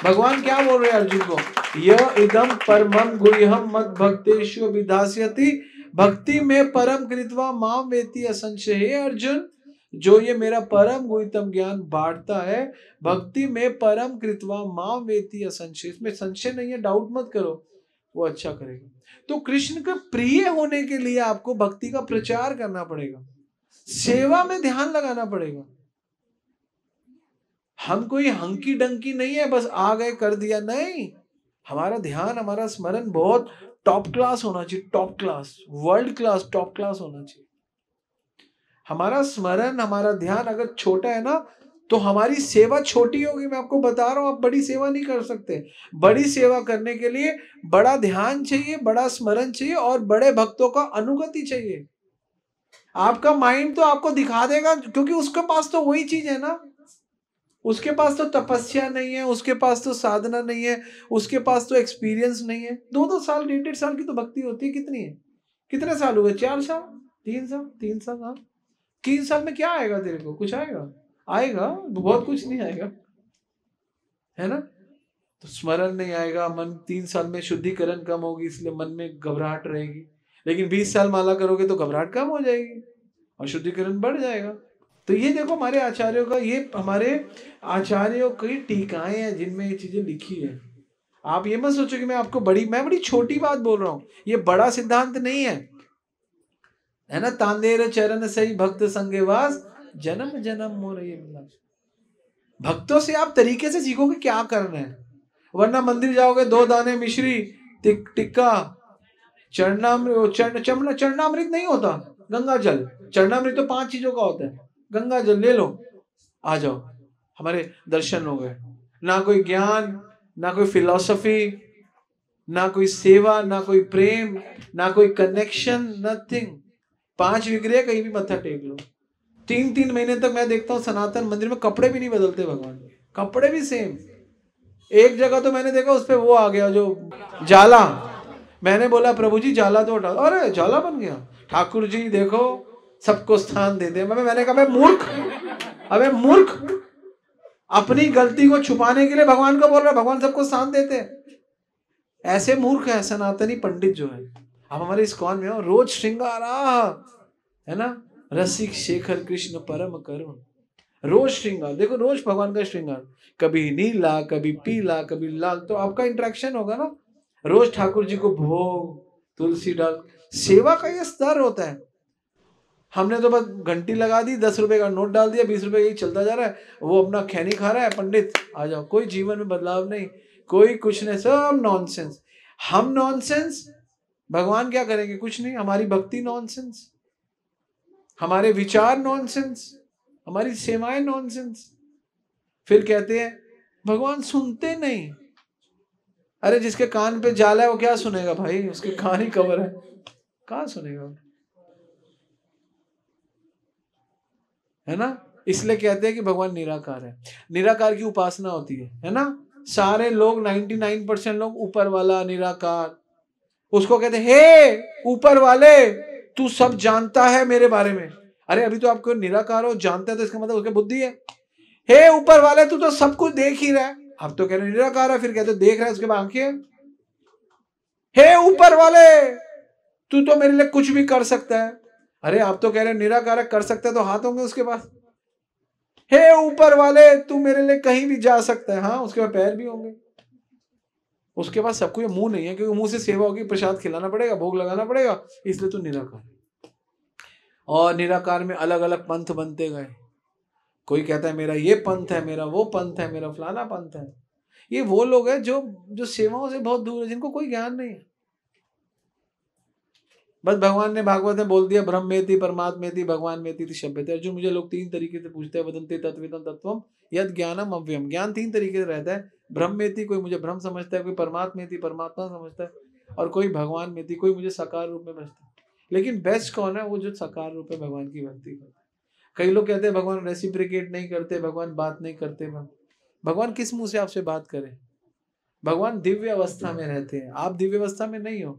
भगवान क्या बोल रहे हैं अर्जुन को, यह इदम परमं गुह्यम मद भक्तेषु विधास्यति भक्ति में परम कृत्वा माम वेति असंशय। हे अर्जुन, जो ये मेरा परम गुह्यतम ज्ञान बांटता है, भक्ति में परम कृत्वा माम वेति असंशय, इसमें संशय नहीं है, डाउट मत करो, वो अच्छा करेगा। तो कृष्ण के प्रिय होने के लिए आपको भक्ति का प्रचार करना पड़ेगा, सेवा में ध्यान लगाना पड़ेगा। हम कोई हंकी डंकी नहीं है, बस आ गए कर दिया, नहीं। हमारा ध्यान, हमारा स्मरण बहुत टॉप क्लास होना चाहिए, top class, world class, top class होना चाहिए। हमारा स्मरण, हमारा ध्यान अगर छोटा है ना, तो हमारी सेवा छोटी होगी। मैं आपको बता रहा हूं, आप बड़ी सेवा नहीं कर सकते। बड़ी सेवा करने के लिए बड़ा ध्यान चाहिए, बड़ा स्मरण चाहिए और बड़े भक्तों का अनुगति चाहिए। आपका माइंड तो आपको दिखा देगा, क्योंकि उसके पास तो वही चीज है ना। उसके पास तो तपस्या नहीं है, उसके पास तो साधना नहीं है, उसके पास तो एक्सपीरियंस नहीं है। 2-2 साल 1.5 साल की तो भक्ति होती है। कितनी है, कितने साल हुए, 4 साल, 3 साल, 3 साल। हाँ, 3 साल में क्या आएगा तेरे को, कुछ आएगा? आएगा बहुत कुछ नहीं आएगा, है ना। तो स्मरण नहीं आएगा, मन 3 साल में शुद्धिकरण कम होगी, इसलिए मन में घबराहट रहेगी। लेकिन 20 साल माला करोगे तो घबराहट कम हो जाएगी और शुद्धिकरण बढ़ जाएगा। तो ये देखो हमारे आचार्यों का, ये हमारे आचार्यों की टीकाएं हैं जिनमें ये चीजें लिखी है। आप ये मत सोचो कि मैं बड़ी छोटी बात बोल रहा हूं, ये बड़ा सिद्धांत नहीं है ना। तांदेर चरण सही भक्त संगेवास जन्म जन्म मोर ये मिला। भक्तों से आप तरीके से सीखोगे क्या करना है, वरना मंदिर जाओगे 2 दाने मिश्री, टिक्का, चरणामृत नहीं होता, गंगा जल। चरणामृत तो 5 चीजों का होता है, गंगा जल ले लो, आ जाओ, हमारे दर्शन हो गए। ना कोई ज्ञान, ना कोई फिलॉसफी, ना कोई सेवा, ना कोई प्रेम, ना कोई कनेक्शन, नथिंग। 5 विग्रह कहीं भी मत्था टेक लो। 3-3 महीने तक मैं देखता हूँ सनातन मंदिर में कपड़े भी नहीं बदलते भगवान, कपड़े भी सेम। एक जगह तो मैंने देखा उस पे वो आ गया जो जाला, मैंने बोला प्रभु जी जाला तो हटा, अरे जाला बन गया। ठाकुर जी देखो सबको स्थान देते हैं। मैंने कहा मूर्ख, अबे मूर्ख, अपनी गलती को छुपाने के लिए भगवान को बोल रहा है भगवान सबको स्थान देते हैं। ऐसे मूर्ख है सनातनी पंडित जो है। अब हमारे इस्कॉन में हो, रोज श्रृंगार है ना, रसिक शेखर कृष्ण परम करुण, रोज श्रृंगार। देखो रोज भगवान का श्रृंगार, कभी नीला, कभी पीला, कभी लाल। तो आपका इंटरेक्शन होगा ना, रोज ठाकुर जी को भोग, तुलसी डाल, सेवा का ये स्तर होता है। हमने तो बस घंटी लगा दी, 10 रुपए का नोट डाल दिया, 20 रुपए यही चलता जा रहा है, वो अपना खैनी खा रहा है, पंडित आ जाओ। कोई जीवन में बदलाव नहीं, कोई कुछ नहीं, सब नॉनसेंस। हम नॉनसेंस, भगवान क्या करेंगे, कुछ नहीं। हमारी भक्ति नॉनसेंस, हमारे विचार नॉनसेंस, हमारी सेवाएं नॉनसेंस। फिर कहते हैं भगवान सुनते नहीं। अरे जिसके कान पे जाला है वो क्या सुनेगा भाई, उसके कान ही कवर है, कहां सुनेगा, है ना। इसलिए कहते हैं कि भगवान निराकार है। निराकार की उपासना होती है ना। सारे लोग 99% लोग ऊपर वाला निराकार, उसको कहते हैं हे ऊपर वाले तू सब जानता है मेरे बारे में। अरे अभी तो आपको निराकार हो, जानता है तो इसका मतलब उसकी बुद्धि है। हे ऊपर वाले तू तो सब कुछ देख ही रहा है। अब तो कह रहे निराकार है, फिर कहते देख रहा है उसके बाद आंखें। हे ऊपर वाले तू तो मेरे लिए कुछ भी कर सकता है। अरे आप तो कह रहे निराकार कर सकता है, तो हाथ होंगे उसके पास। हे ऊपर वाले तू मेरे लिए कहीं भी जा सकता है, हाँ उसके पास पैर भी होंगे। उसके पास सबको ये मुंह नहीं है, क्योंकि मुंह से सेवा होगी, प्रसाद खिलाना पड़ेगा, भोग लगाना पड़ेगा, इसलिए तो निराकार। और निराकार में अलग अलग पंथ बनते गए। कोई कहता है मेरा ये पंथ है, मेरा वो पंथ है, मेरा फलाना पंथ है। ये वो लोग हैं जो जो सेवाओं से बहुत दूर है, जिनको कोई ज्ञान नहीं है। बस भगवान ने भागवत में बोल दिया ब्रह्मेति परमात्मेति भगवान मेति शब्दते। अर्जुन मुझे लोग 3 तरीके से पूछते हैं, वदन्ते तत्विदं तत्वम यद ज्ञानम अव्ययम। ज्ञान 3 तरीके से रहता है। ब्रह्मेति कोई मुझे ब्रह्म समझता है, कोई परमात्मेति परमात्मा समझता है, और कोई भगवान मेति कोई मुझे साकार रूप में समझता है। लेकिन बेस्ट कौन है? वो जो साकार रूप में भगवान की भक्ति करता है। कई लोग कहते हैं भगवान रेसिप्रिकेट नहीं करते, भगवान बात नहीं करते। भगवान किस मुंह से आपसे बात करें? भगवान दिव्य अवस्था में रहते हैं, आप दिव्य अवस्था में नहीं हो।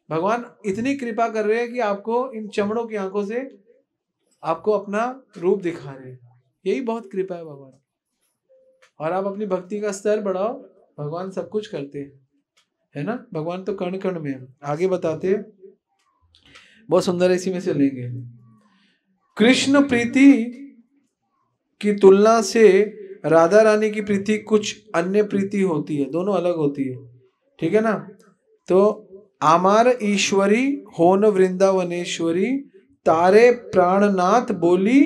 भगवान इतनी कृपा कर रहे हैं कि आपको इन चमड़ों की आंखों से आपको अपना रूप दिखा रहे हैं। यही बहुत कृपा है भगवान। और आप अपनी भक्ति का स्तर बढ़ाओ, भगवान सब कुछ करते हैं, है ना। भगवान तो कण कण में है। आगे बताते हैं, बहुत सुंदर है, इसी में से लेंगे। कृष्ण प्रीति की तुलना से राधा रानी की प्रीति कुछ अन्य प्रीति होती है, दोनों अलग होती है, ठीक है ना। तो आमार ईश्वरी होन वृंदावनेश्वरी तारे प्राणनाथ बोली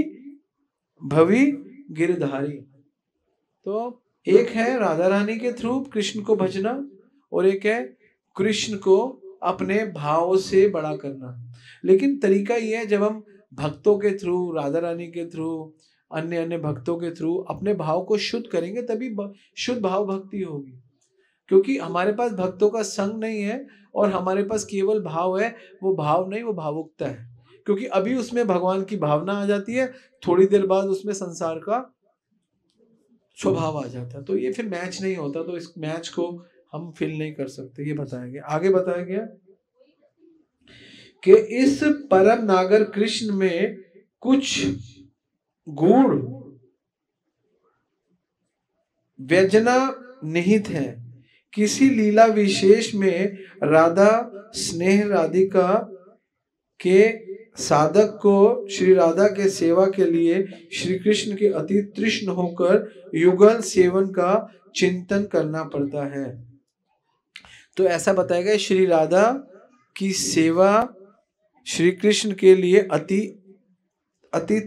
भवी गिरधारी। तो एक है राधा रानी के थ्रू कृष्ण को भजना, और एक है कृष्ण को अपने भाव से बड़ा करना। लेकिन तरीका ये है, जब हम भक्तों के थ्रू, राधा रानी के थ्रू, अन्य अन्य भक्तों के थ्रू अपने भाव को शुद्ध करेंगे, तभी शुद्ध भाव भक्ति होगी। क्योंकि हमारे पास भक्तों का संग नहीं है, और हमारे पास केवल भाव है। वो भाव नहीं, वो भावुकता है। क्योंकि अभी उसमें भगवान की भावना आ जाती है, थोड़ी देर बाद उसमें संसार का स्वभाव आ जाता है, तो ये फिर मैच नहीं होता। तो इस मैच को हम फिल नहीं कर सकते। ये बताया गया। आगे बताया गया कि इस परम नागर कृष्ण में कुछ गुण व्यजना निहित है। किसी लीला विशेष में राधा स्नेह राधिका के साधक को श्री राधा के सेवा के लिए श्री कृष्ण के अति तृष्ण होकर युगल सेवन का चिंतन करना पड़ता है। तो ऐसा बताया गया, श्री राधा की सेवा श्री कृष्ण के लिए अति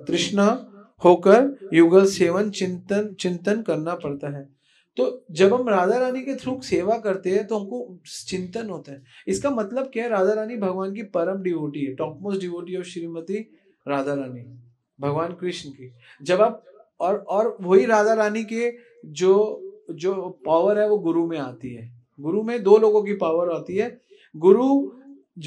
तृष्णा होकर युगल सेवन चिंतन करना पड़ता है। तो जब हम राधा रानी के थ्रू सेवा करते हैं तो हमको चिंतन होता है। इसका मतलब क्या है? राधा रानी भगवान की परम डिवोटी है, top most devotee of Shrimati Radha Rani, भगवान कृष्ण की। जब आप और वही राधा रानी के जो पावर है वो गुरु में आती है। गुरु में 2 लोगों की पावर आती है। गुरु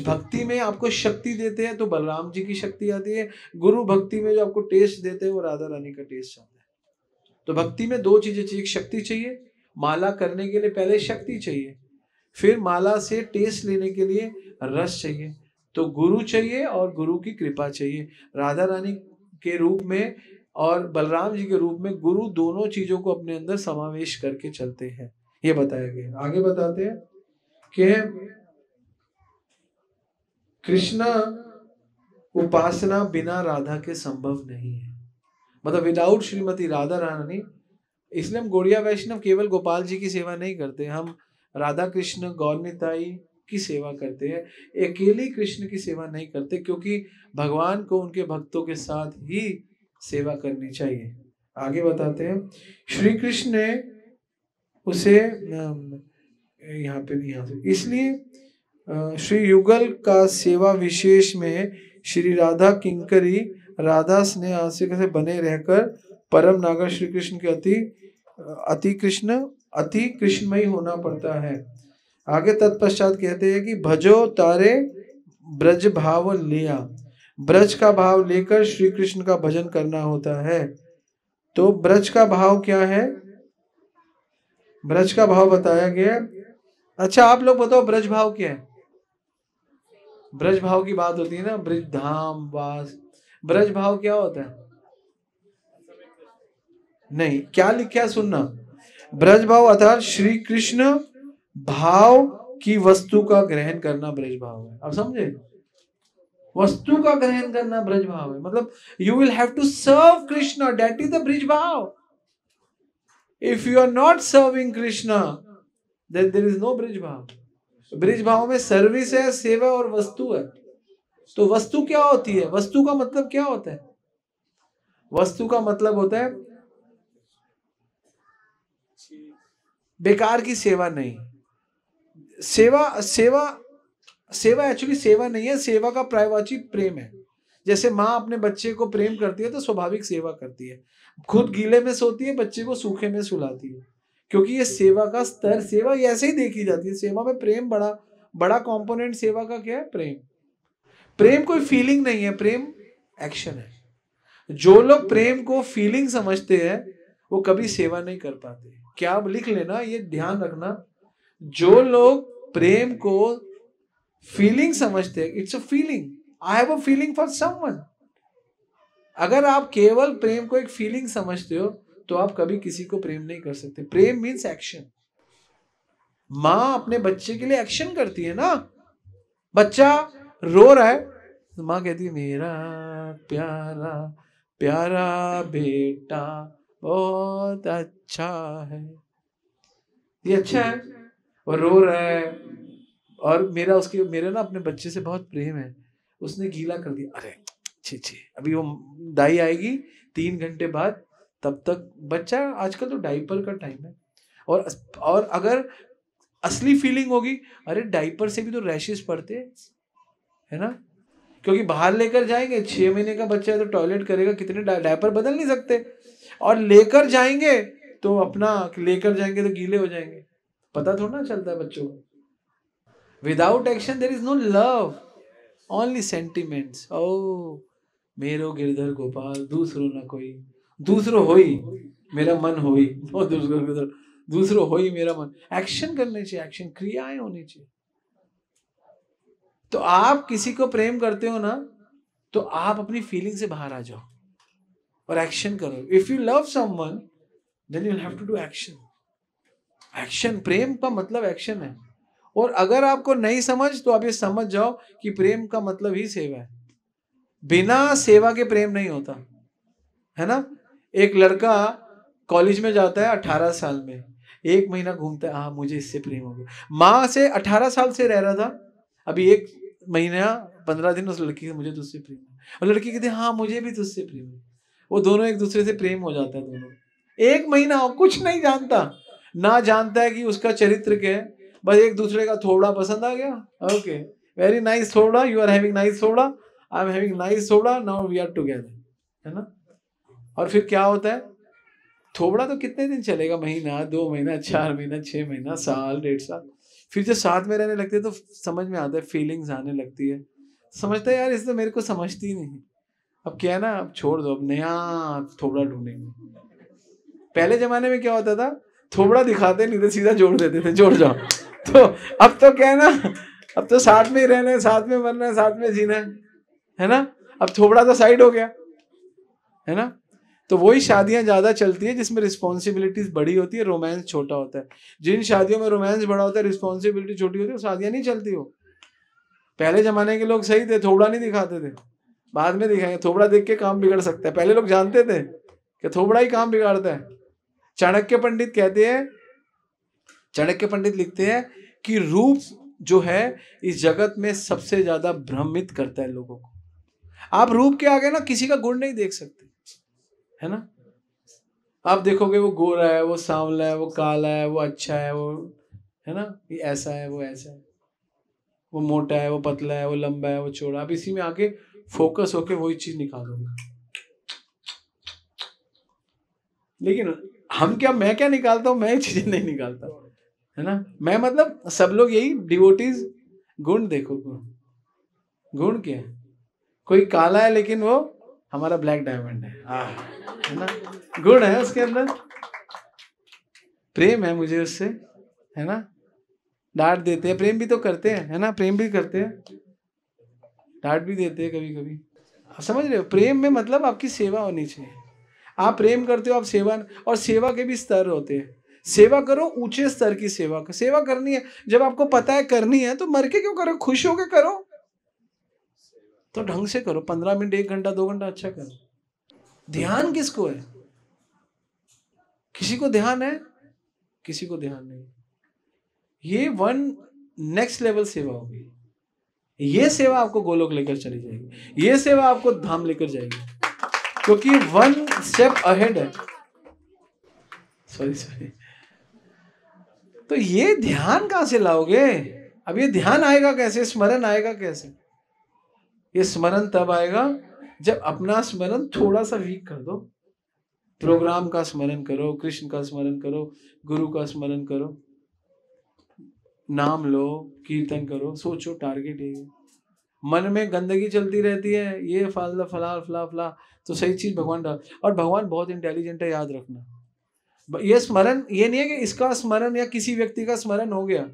भक्ति में आपको शक्ति देते हैं तो बलराम जी की शक्ति आती है। गुरु भक्ति में जो आपको टेस्ट देते हैं वो राधा रानी का टेस्ट आता है। तो भक्ति में 2 चीजें चाहिए, शक्ति चाहिए, माला करने के लिए पहले शक्ति चाहिए, फिर माला से टेस्ट लेने के लिए रस चाहिए। तो गुरु चाहिए और गुरु की कृपा चाहिए। राधा रानी के रूप में और बलराम जी के रूप में गुरु दोनों चीजों को अपने अंदर समावेश करके चलते हैं। ये बताया गया। आगे बताते हैं कि कृष्णा उपासना बिना राधा के संभव नहीं है, मतलब विदाउट श्रीमती राधा रानी। इसलिए हम गौड़िया वैष्णव केवल गोपाल जी की सेवा नहीं करते, हम राधा कृष्ण गौरनिताई की सेवा करते हैं। अकेले कृष्ण की सेवा नहीं करते, क्योंकि भगवान को उनके भक्तों के साथ ही सेवा करनी चाहिए। आगे बताते हैं, श्री कृष्ण ने उसे यहाँ से इसलिए श्री युगल का सेवा विशेष में श्री राधा किंकरी राधा स्नेह आशिक से बने रहकर परम नागर श्री कृष्ण के अति कृष्णमयी होना पड़ता है। आगे तत्पश्चात कहते हैं कि भजो तारे ब्रज भाव लिया, ब्रज का भाव लेकर श्री कृष्ण का भजन करना होता है। तो ब्रज का भाव क्या है? ब्रज का भाव बताया गया। अच्छा आप लोग बताओ ब्रज भाव क्या है? ब्रज भाव की बात होती है ना, ब्रज धाम वास। ब्रज भाव क्या होता है? नहीं, क्या लिखा है सुनना। ब्रज भाव अर्थात श्री कृष्ण भाव की वस्तु का ग्रहण करना ब्रज भाव है। अब समझे? वस्तु का ग्रहण करना ब्रज भाव है। मतलब you will have to serve Krishna, that is the Braj bhav. If you are not serving Krishna, there is no Brij bhav. Brij भाव में सर्विस है, सेवा और वस्तु है। तो वस्तु क्या होती है? वस्तु का मतलब क्या होता है? वस्तु का मतलब होता है बेकार की सेवा नहीं। सेवा सेवा सेवा एक्चुअली सेवा नहीं है, सेवा का पर्यायवाची प्रेम है। जैसे माँ अपने बच्चे को प्रेम करती है तो स्वाभाविक सेवा करती है, खुद गीले में सोती है, बच्चे को सूखे में सुलाती है, क्योंकि ये सेवा का स्तर, सेवा ऐसे ही देखी जाती है। सेवा में प्रेम बड़ा बड़ा कंपोनेंट सेवा का क्या है? प्रेम। प्रेम कोई फीलिंग नहीं है, प्रेम एक्शन है। जो लोग प्रेम को फीलिंग समझते हैं वो कभी सेवा नहीं कर पाते। क्या आप लिख लेना, ये ध्यान रखना, जो लोग प्रेम को फीलिंग समझते हैं, it's a feeling, I have a feeling for someone. अगर आप केवल प्रेम को एक फीलिंग समझते हो तो आप कभी किसी को प्रेम नहीं कर सकते। प्रेम मीन्स एक्शन। माँ अपने बच्चे के लिए एक्शन करती है ना। बच्चा रो रहा है तो माँ कहती है मेरा प्यारा प्यारा बेटा बहुत अच्छा है, ये अच्छा है, और रो रहा है, और मेरे ना अपने बच्चे से बहुत प्रेम है, उसने गीला कर दिया, अरे छी, अभी वो दाई आएगी 3 घंटे बाद, तब तक बच्चा, आजकल तो डाइपर का टाइम है, और अगर असली फीलिंग होगी, अरे डाइपर से भी तो रैशेस पड़ते है ना, क्योंकि बाहर लेकर जाएंगे, 6 महीने का बच्चा है तो टॉयलेट करेगा, कितने डायपर बदल नहीं सकते, और लेकर जाएंगे तो लेकर जाएंगे तो गीले हो जाएंगे, पता थोड़ा ना चलता है बच्चों को। Without action there is no love, only sentiments. ओ मेरो गिरधर गोपाल दूसरो न कोई, दूसरो होई मेरा मन होई, दूसरो होई मेरा मन। एक्शन करने चाहिए, एक्शन, क्रियाएं होनी चाहिए। तो आप किसी को प्रेम करते हो ना, तो आप अपनी फीलिंग से बाहर आ जाओ और एक्शन करो। If you love someone then you have to do action. Action, प्रेम का मतलब एक्शन है। और अगर आपको नहीं समझ तो आप ये समझ जाओ कि प्रेम का मतलब ही सेवा है। बिना सेवा के प्रेम नहीं होता है ना। एक लड़का कॉलेज में जाता है 18 साल में, 1 महीना घूमता है, हाँ मुझे इससे प्रेम हो गया। माँ से 18 साल से रह रहा था, अभी 1 महीना 15 दिन उस लड़की से, मुझे तुझसे प्रेम है, और लड़की कहती है हाँ मुझे भी तुझसे प्रेम है। वो दोनों एक दूसरे से प्रेम हो जाता है। दोनों 1 महीना कुछ नहीं जानता, ना जानता है कि उसका चरित्र क्या है, बस एक दूसरे का थोड़ा पसंद आ गया, ओके वेरी नाइस थोड़ा, यू आर हैविंग नाइस थोड़ा, आई एम हैविंग नाइस थोड़ा, नाउ वी आर टुगेदर, है ना। और फिर क्या होता है, थोड़ा तो कितने दिन चलेगा, महीना, 2 महीना, 4 महीना, 6 महीना, साल, 1.5 साल। फिर जब साथ में रहने लगते हैं तो समझ में आता है, फीलिंग्स आने लगती है, समझता है यार इस तो मेरे को समझती नहीं, अब क्या है ना, अब छोड़ दो, अब नया थोड़ा ढूंढेंगे। पहले जमाने में क्या होता था, थोड़ा दिखाते नहीं थे, सीधा जोड़ देते थे, जोड़ जाओ। तो अब तो क्या है ना, अब तो साथ में ही रहना है, साथ में मरना है, साथ में जीना है ना। अब थोड़ा तो साइड हो गया है ना। तो वही शादियां ज्यादा चलती है जिसमें रिस्पॉन्सिबिलिटीज बड़ी होती है, रोमांस छोटा होता है। जिन शादियों में रोमांस बड़ा होता है, रिस्पॉन्सिबिलिटी छोटी होती है, वो शादियां नहीं चलती हो। पहले जमाने के लोग सही थे, थोड़ा नहीं दिखाते थे, बाद में दिखाएंगे। थोड़ा देख के काम बिगड़ सकता है, पहले लोग जानते थे कि थोड़ा ही काम बिगाड़ता है। चाणक्य पंडित कहते हैं, चाणक्य पंडित लिखते हैं कि रूप जो है इस जगत में सबसे ज्यादा भ्रमित करता है लोगों को। आप रूप के आगे ना किसी का गुण नहीं देख सकते, है ना। आप देखोगे वो गोरा है, वो सांवला है, वो काला है, वो अच्छा है, वो है ना, ये ऐसा है, वो ऐसा है, वो मोटा है, वो पतला है, वो लंबा है, वो चौड़ा। आप इसी में आके फोकस होके वही चीज निकालोगे। लेकिन मैं क्या निकालता हूं, मैं चीजें नहीं निकालता, है ना। मैं मतलब सब लोग यही डिवोटीज, गुण देखो, गुण क्या है, कोई काला है लेकिन वो हमारा ब्लैक डायमंड है ना, गुण है उसके अंदर, प्रेम है मुझे उससे, है ना। डांट देते हैं, प्रेम भी तो करते हैं, है ना, प्रेम भी करते हैं, डांट भी देते हैं कभी कभी। आप समझ रहे हो, प्रेम में मतलब आपकी सेवा होनी चाहिए। आप प्रेम करते हो, आप सेवा, और सेवा के भी स्तर होते हैं। सेवा करो, ऊंचे स्तर की सेवा करनी है। जब आपको पता है करनी है तो मर के क्यों करो, खुश होके करो, तो ढंग से करो, 15 मिनट, 1 घंटा, 2 घंटा, अच्छा करो। ध्यान किसको है, किसी को ध्यान है, किसी को ध्यान नहीं। ये वन नेक्स्ट लेवल सेवा होगी। ये सेवा आपको गोलोक लेकर चली जाएगी, ये सेवा आपको धाम लेकर जाएगी, क्योंकि वन स्टेप अहेड है। सॉरी। तो ये ध्यान कहां से लाओगे? अब ये ध्यान आएगा कैसे, स्मरण आएगा कैसे? ये स्मरण तब आएगा जब अपना स्मरण थोड़ा सा वीक कर दो। प्रोग्राम का स्मरण करो, कृष्ण का स्मरण करो, गुरु का स्मरण करो, नाम लो, कीर्तन करो, सोचो टारगेट है। मन में गंदगी चलती रहती है, ये फला फला फला फला, तो सही चीज भगवान डाल। और भगवान बहुत इंटेलिजेंट है, याद रखना। ये स्मरण ये नहीं है कि इसका स्मरण या किसी व्यक्ति का स्मरण हो गया,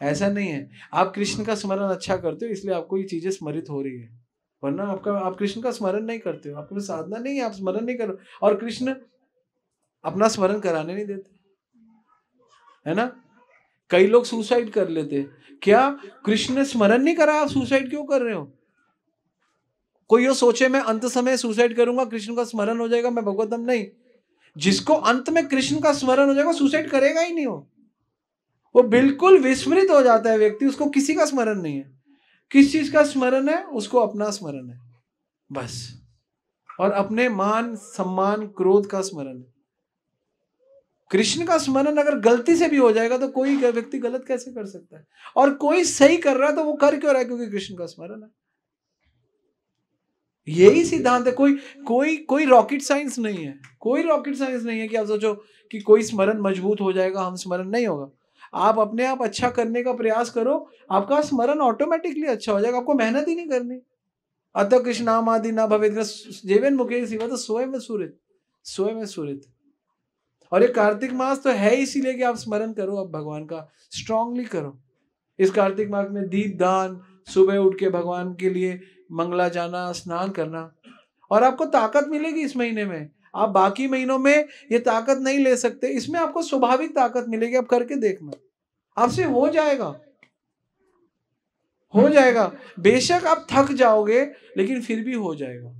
ऐसा नहीं है। आप कृष्ण का स्मरण अच्छा करते हो इसलिए आपको ये चीजें स्मरित हो रही है, वरना आप कृष्ण का स्मरण नहीं करते हो, आपके साधना नहीं है, आप स्मरण नहीं करो। और कृष्ण अपना स्मरण कराने नहीं देते, है ना। कई लोग सुसाइड कर लेते, क्या कृष्ण ने स्मरण नहीं करा, आप सुसाइड क्यों कर रहे हो? कोई ये सोचे मैं अंत समय सुसाइड करूंगा, कृष्ण का स्मरण हो जाएगा, मैं भगवत धाम, नहीं। जिसको अंत में कृष्ण का स्मरण हो जाएगा सुसाइड करेगा ही नहीं, वो बिल्कुल विस्मृत हो जाता है व्यक्ति, उसको किसी का स्मरण नहीं है। किस चीज का स्मरण है? उसको अपना स्मरण है बस, और अपने मान सम्मान क्रोध का स्मरण है। कृष्ण का स्मरण अगर गलती से भी हो जाएगा तो कोई व्यक्ति गलत कैसे कर सकता है? और कोई सही कर रहा है तो वो कर क्यों रहा है? क्योंकि कृष्ण का स्मरण है। यही सिद्धांत है। कोई रॉकेट साइंस नहीं है, कोई रॉकेट साइंस नहीं है कि आप सोचो कि कोई स्मरण मजबूत हो जाएगा, हम स्मरण नहीं होगा। आप अपने आप अच्छा करने का प्रयास करो, आपका स्मरण ऑटोमेटिकली अच्छा हो जाएगा, आपको मेहनत ही नहीं करनी। अतः कृष्णाम आदि ना भवेद जेवन मुखे सिवा तो सोए में सूरित। और ये कार्तिक मास तो है इसीलिए कि आप स्मरण करो, अब भगवान का स्ट्रांगली करो। इस कार्तिक मास में दीप दान, सुबह उठ के भगवान के लिए मंगला जाना, स्नान करना, और आपको ताकत मिलेगी इस महीने में। आप बाकी महीनों में ये ताकत नहीं ले सकते, इसमें आपको स्वाभाविक ताकत मिलेगी। आप करके देखना, आपसे हो जाएगा। बेशक आप थक जाओगे लेकिन फिर भी हो जाएगा।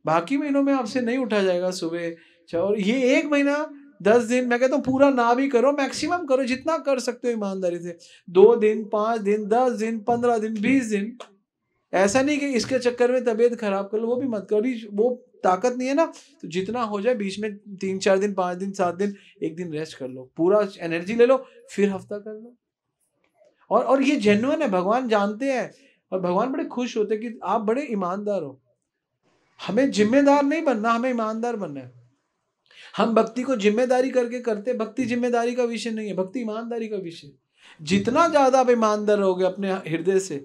बाकी महीनों में आपसे नहीं उठा जाएगा सुबह। और ये एक महीना 10 दिन, मैं कहता हूँ पूरा ना भी करो, मैक्सिमम करो जितना कर सकते हो ईमानदारी से। 2 दिन, 5 दिन, 10 दिन, 15 दिन, 20 दिन। ऐसा नहीं कि इसके चक्कर में तबीयत खराब कर लो, वो भी मत करो। वो ताकत नहीं है ना, तो जितना हो जाए बीच में 3-4 दिन, 5 दिन, 7 दिन, एक दिन रेस्ट कर लो, पूरा एनर्जी ले लो, फिर हफ्ता कर लो। और ये जेन्युइन है, भगवान जानते हैं, और भगवान बड़े खुश होते हैं कि आप बड़े ईमानदार हो। हमें जिम्मेदार नहीं बनना, हमें ईमानदार बनना है। हम भक्ति को जिम्मेदारी करके करते, भक्ति जिम्मेदारी का विषय नहीं है, भक्ति ईमानदारी का विषय। जितना ज्यादा आप ईमानदार रहोगे अपने हृदय से,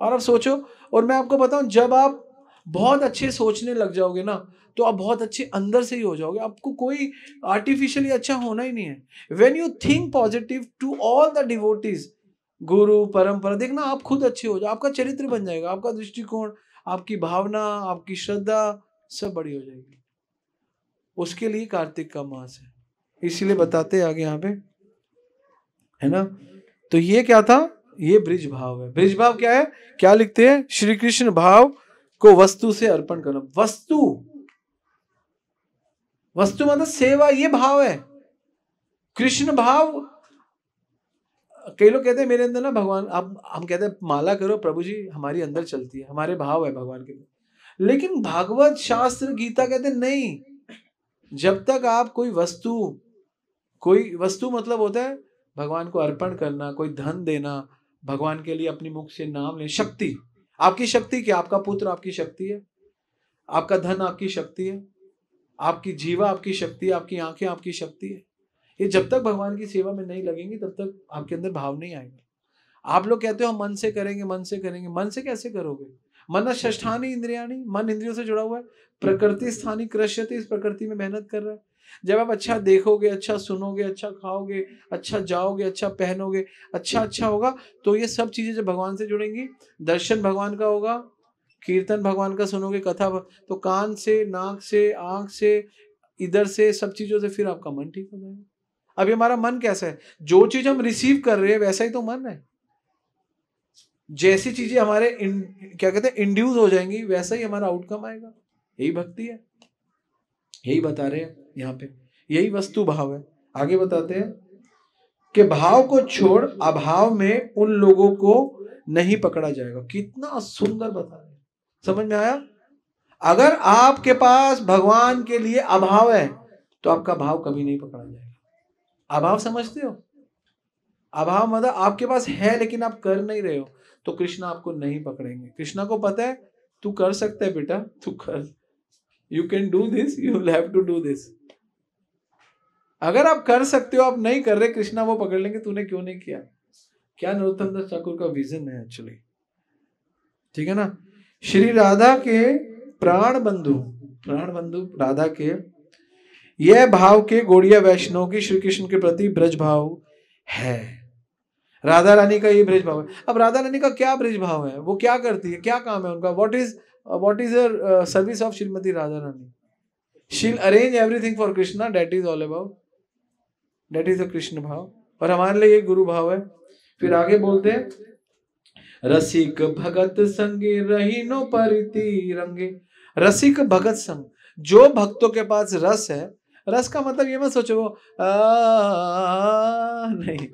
और आप सोचो, और मैं आपको बताऊं, जब आप बहुत अच्छे सोचने लग जाओगे ना, तो आप बहुत अच्छे अंदर से ही हो जाओगे। आपको कोई आर्टिफिशियली अच्छा होना ही नहीं है। When you think positive to all the devotees, गुरु परंपरा, देखना आप खुद अच्छे हो जाओ, आपका चरित्र बन जाएगा, आपका दृष्टिकोण, आपकी भावना, आपकी श्रद्धा सब बड़ी हो जाएगी। उसके लिए कार्तिक का मास है, इसीलिए बताते आगे यहाँ पे, है ना। तो ये क्या था? ये ब्रिज भाव है। ब्रिज भाव क्या है? क्या लिखते हैं? श्री कृष्ण भाव को वस्तु से अर्पण करना। वस्तु मतलब सेवा, ये भाव है। कृष्ण भाव, कई लोग कहते हैं मेरे अंदर ना भगवान, अब हम कहते हैं माला करो प्रभु जी, हमारी अंदर चलती है, हमारे भाव है भगवान के लिए। लेकिन भागवत शास्त्र गीता कहते नहीं, जब तक आप कोई वस्तु मतलब होता है भगवान को अर्पण करना, कोई धन देना, भगवान के लिए अपनी मुख से नाम ले, शक्ति, आपकी शक्ति क्या? आपका पुत्र आपकी शक्ति है, आपका धन आपकी शक्ति है, आपकी जीवा आपकी शक्ति है, आपकी आंखें आपकी शक्ति है। ये जब तक भगवान की सेवा में नहीं लगेंगी तब तक आपके अंदर भाव नहीं आएगा। आप लोग कहते हो हम मन से करेंगे, मन से करेंगे, मन से कैसे करोगे? मन षष्ठानी इंद्रियाणी, मन इंद्रियों से जुड़ा हुआ है। प्रकृति स्थानी कृष्यते, इस प्रकृति में मेहनत कर रहा है। जब आप अच्छा देखोगे, अच्छा सुनोगे, अच्छा खाओगे, अच्छा जाओगे, अच्छा पहनोगे, अच्छा होगा, तो ये सब चीजें जब भगवान से जुड़ेंगी, दर्शन भगवान का होगा, कीर्तन भगवान का सुनोगे, कथा, तो कान से, नाक से, आंख से, इधर से, सब चीजों से फिर आपका मन ठीक हो जाएगा। अभी हमारा मन कैसा है? जो चीज हम रिसीव कर रहे हैं वैसा ही तो मन है। जैसी चीजें हमारे क्या कहते हैं इंड्यूस हो जाएंगी, वैसा ही हमारा आउटकम आएगा। यही भक्ति है, यही बता रहे हैं यहाँ पे, यही वस्तु भाव है। आगे बताते हैं, कि भाव को छोड़ अभाव में उन लोगों को नहीं पकड़ा जाएगा। कितना सुंदर बता रहे, समझ में आया? अगर आपके पास भगवान के लिए अभाव है तो आपका भाव कभी नहीं पकड़ा जाएगा। अभाव समझते हो? अभाव मतलब आपके पास है लेकिन आप कर नहीं रहे हो, तो कृष्ण आपको नहीं पकड़ेंगे। कृष्णा को पता है तू कर सकता है बेटा, तू कर, you can do this, you will have to do this. अगर आप कर सकते हो, आप नहीं कर रहे, कृष्णा वो पकड़ लेंगे तूने क्यों नहीं किया। क्या नरोत्तम दास ठाकुर का विजन है एक्चुअली, ठीक है ना। श्री राधा के प्राण बंधु राधा के यह भाव के गौड़िया वैष्णव की श्री कृष्ण के प्रति ब्रज भाव है। राधा रानी का ये ब्रज भाव है। अब राधा रानी का क्या ब्रज भाव है, वो क्या करती है, क्या काम है उनका, what is service of Shrimati Radha Rani? She will arrange everything for Krishna, that is all about, that is the Krishna भाव। और हमारे लिए ये गुरु भाव है। फिर आगे बोलते हैं, रसिक भगत संगे रहीनो परिति रंगे। रसिक भगत संग, जो भक्तों के पास रस है, रस का मतलब ये मत सोचो वो नहीं,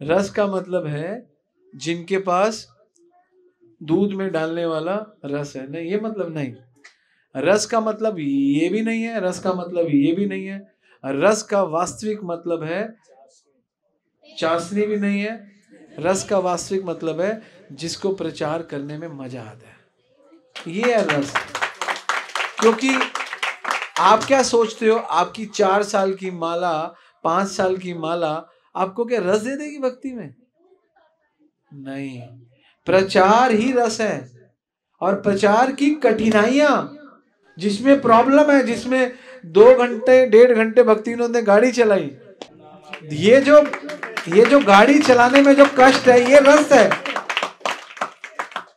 रस का मतलब है जिनके पास दूध में डालने वाला रस है, नहीं ये मतलब नहीं। रस का मतलब ये भी नहीं है, रस का मतलब ये भी नहीं है। रस का वास्तविक मतलब है, चाशनी भी नहीं है। रस का वास्तविक मतलब है जिसको प्रचार करने में मजा आता है, ये है रस। क्योंकि आप क्या सोचते हो, आपकी 4 साल की माला, 5 साल की माला आपको क्या रस दे देगी भक्ति में? नहीं, प्रचार ही रस है। और प्रचार की कठिनाइयां, जिसमें प्रॉब्लम है, जिसमें 2 घंटे 1.5 घंटे भक्ति ने गाड़ी चलाई, ये जो गाड़ी चलाने में जो कष्ट है, ये रस है।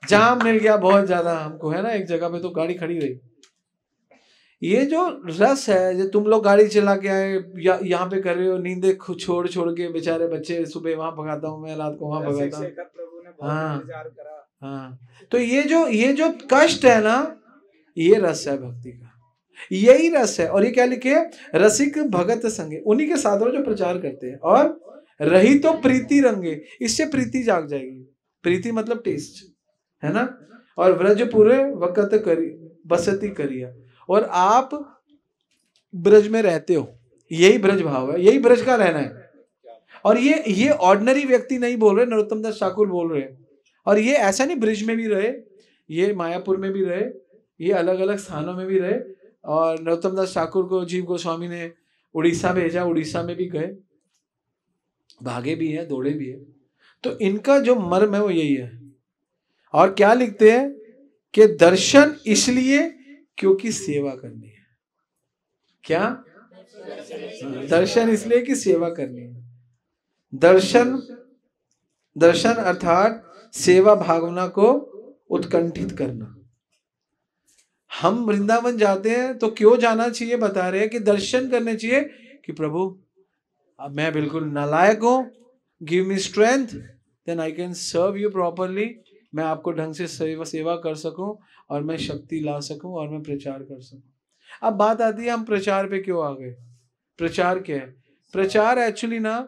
जाम मिल गया बहुत ज्यादा हमको, है ना, एक जगह पे तो गाड़ी खड़ी रही। ये जो रस है, जो तुम लोग गाड़ी चला के आए या यहाँ पे कर रहे हो, नींदे छोड़ छोड़ के बेचारे बच्चे, सुबह वहां भगाता हूँ मैं, रात को वहां भगाता हूँ। हाँ, तो ये जो कष्ट है ना, ये रस है भक्ति का, यही रस है। और ये क्या लिखे, रसिक भगत संगे, उन्हीं के साथ जो प्रचार करते हैं। और रही तो प्रीति रंगे, इससे प्रीति जाग जाएगी। प्रीति मतलब टेस्ट, है ना। और व्रज पूरे वक़्त करी बसती करिया, और आप ब्रज में रहते हो, यही ब्रज भाव है, यही ब्रज का रहना है। और ये ऑर्डिनरी व्यक्ति नहीं बोल रहे, नरोत्तम दास ठाकुर बोल रहे हैं। और ये ऐसा नहीं ब्रिज में भी रहे, ये मायापुर में भी रहे, ये अलग अलग स्थानों में भी रहे। और नरोत्तम दास ठाकुर को जीव गोस्वामी ने उड़ीसा भेजा, उड़ीसा में भी गए, भागे भी है, दौड़े भी है। तो इनका जो मर्म है वो यही है। और क्या लिखते हैं कि दर्शन इसलिए क्योंकि सेवा करनी है। क्या दर्शन इसलिए कि सेवा करनी है। दर्शन अर्थात सेवा भावना को उत्कंठित करना। हम वृंदावन जाते हैं तो क्यों जाना चाहिए, बता रहे हैं कि दर्शन करने चाहिए कि प्रभु अब मैं बिल्कुल नालायक हूं, give me strength, then I can serve you properly. मैं आपको ढंग से सेवा कर सकूं और मैं शक्ति ला सकूं और मैं प्रचार कर सकूं। अब बात आती है हम प्रचार पे क्यों आ गए। प्रचार क्या है? प्रचार एक्चुअली ना,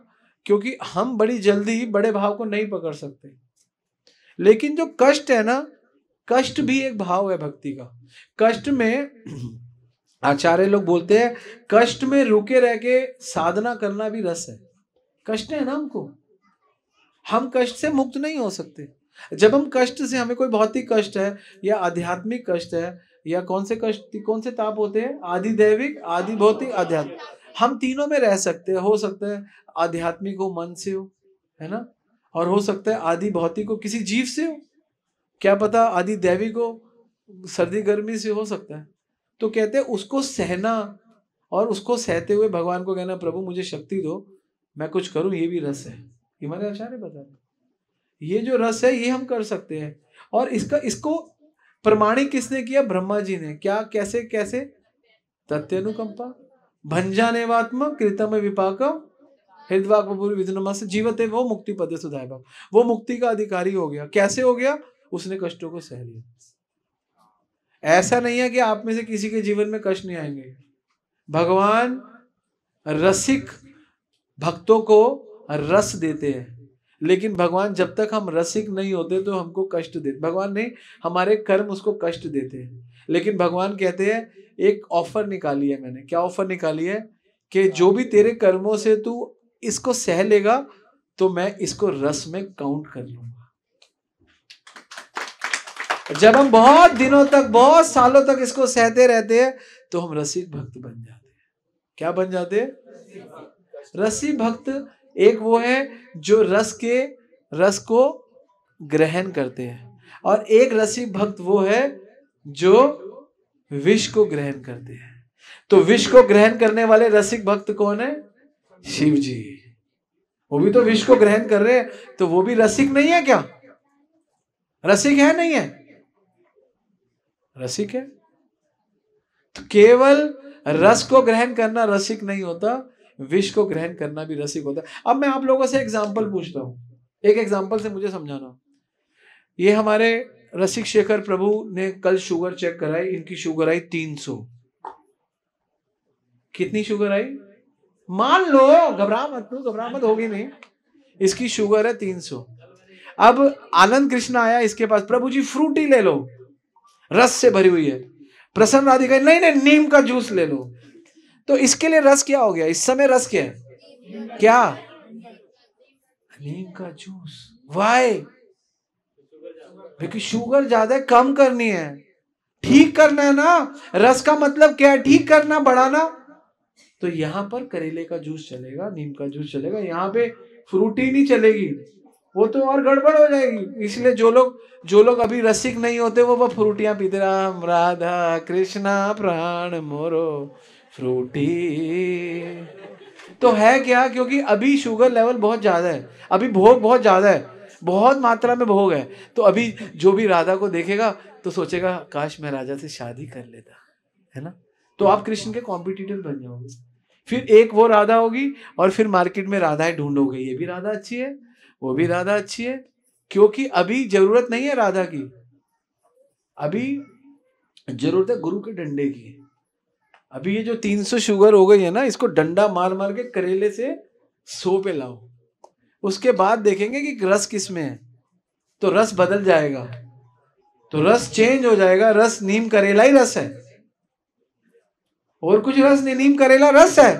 क्योंकि हम बड़ी जल्दी बड़े भाव को नहीं पकड़ सकते, लेकिन जो कष्ट है ना, कष्ट भी एक भाव है भक्ति का। कष्ट में आचार्य लोग बोलते हैं, कष्ट में रुके रह के साधना करना भी रस है। कष्ट है ना हमको, हम कष्ट से मुक्त नहीं हो सकते। जब हम कष्ट से, हमें कोई भौतिक कष्ट है या आध्यात्मिक कष्ट है, या कौन से कष्ट, कौन से ताप होते हैं, आदि दैविक, आदि भौतिक, आध्यात्मिक, हम तीनों में रह सकते हैं। हो सकता है आध्यात्मिक हो, मन से हो, है ना, और हो सकता है आदि भौतिक हो, किसी जीव से हो, क्या पता आदि दैविक हो, सर्दी गर्मी से हो सकता है। तो कहते हैं उसको सहना, और उसको सहते हुए भगवान को कहना, प्रभु मुझे शक्ति दो, मैं कुछ करूं, ये भी रस है। ये हमारे आचार्य बता रहे, ये जो रस है ये हम कर सकते हैं। और इसको प्रमाणिक किसने किया? ब्रह्मा जी ने। क्या, कैसे कैसे? तथ्यानुकंपा भंजानेवात्म कृतम विपाकम हृदवाक्पूर्व विधुनमस जीवते वो मुक्ति पद सुधाय भाव। वो मुक्ति का अधिकारी हो गया। कैसे हो गया? उसने कष्टों को सह लिया। ऐसा नहीं है कि आप में से किसी के जीवन में कष्ट नहीं आएंगे। भगवान रसिक भक्तों को रस देते हैं, लेकिन भगवान जब तक हम रसिक नहीं होते तो हमको कष्ट देते। भगवान नहीं, हमारे कर्म उसको कष्ट देते हैं। लेकिन भगवान कहते हैं एक ऑफर निकाली है मैंने। क्या ऑफर निकाली है? कि जो भी तेरे कर्मों से तू इसको सह लेगा तो मैं इसको रस में काउंट कर लूंगा। जब हम बहुत दिनों तक, बहुत सालों तक इसको सहते रहते हैं तो हम रसिक भक्त बन जाते हैं। क्या बन जाते हैं? रसिक भक्त। एक वो है जो रस को ग्रहण करते हैं, और एक रसिक भक्त वो है जो विष को ग्रहण करते हैं। तो विष को ग्रहण करने वाले रसिक भक्त कौन है? शिव जी। वो भी तो विष को ग्रहण कर रहे हैं, तो वो भी रसिक नहीं है क्या? रसिक है नहीं है? रसिक है। तो केवल रस को ग्रहण करना रसिक नहीं होता, विष को ग्रहण करना भी रसिक होता है। अब मैं आप लोगों से एग्जाम्पल पूछता हूं, एक एग्जाम्पल से मुझे समझाना। ये हमारे रसिक शेखर प्रभु ने कल शुगर चेक कराई, इनकी शुगर आई 300। कितनी शुगर आई? मान लो, घबरा मत, होगी नहीं। इसकी शुगर है 300। अब आनंद कृष्णा आया इसके पास, प्रभु जी फ्रूटी ले लो, रस से भरी हुई है। प्रसन्न राधिका नहीं, नीम का जूस ले लो। तो इसके लिए रस क्या हो गया? इस समय रस क्या है? क्या? नीम का जूस। वाई? क्योंकि शुगर ज्यादा कम करनी है, ठीक करना है ना। रस का मतलब क्या है? ठीक करना, बढ़ाना। तो यहां पर करेले का जूस चलेगा, नीम का जूस चलेगा, यहाँ पे फ्रूटी नहीं चलेगी, वो तो और गड़बड़ हो जाएगी। इसलिए जो लोग अभी रसिक नहीं होते वो फ्रूटियां पीते, राम राधा कृष्णा प्राण मोरो फ्रूटी। तो है क्या? क्योंकि अभी शुगर लेवल बहुत ज्यादा है, अभी भोग बहुत ज्यादा है, बहुत मात्रा में भोग है। तो अभी जो भी राधा को देखेगा तो सोचेगा काश मैं राजा से शादी कर लेता, है ना। तो आप कृष्ण के कॉम्पिटिटर बन जाओगे। फिर एक वो राधा होगी और फिर मार्केट में राधाएं ढूंढोगे, ये भी राधा अच्छी है, वो भी राधा अच्छी है। क्योंकि अभी जरूरत नहीं है राधा की, अभी जरूरत है गुरु के डंडे की। अभी ये जो 300 शुगर हो गई है ना, इसको डंडा मार मार के करेले से 100 पे लाओ। उसके बाद देखेंगे कि रस किस में है, तो रस बदल जाएगा, तो रस चेंज हो जाएगा। रस नीम करेला ही रस है, और कुछ रस नहीं। नीम करेला रस है,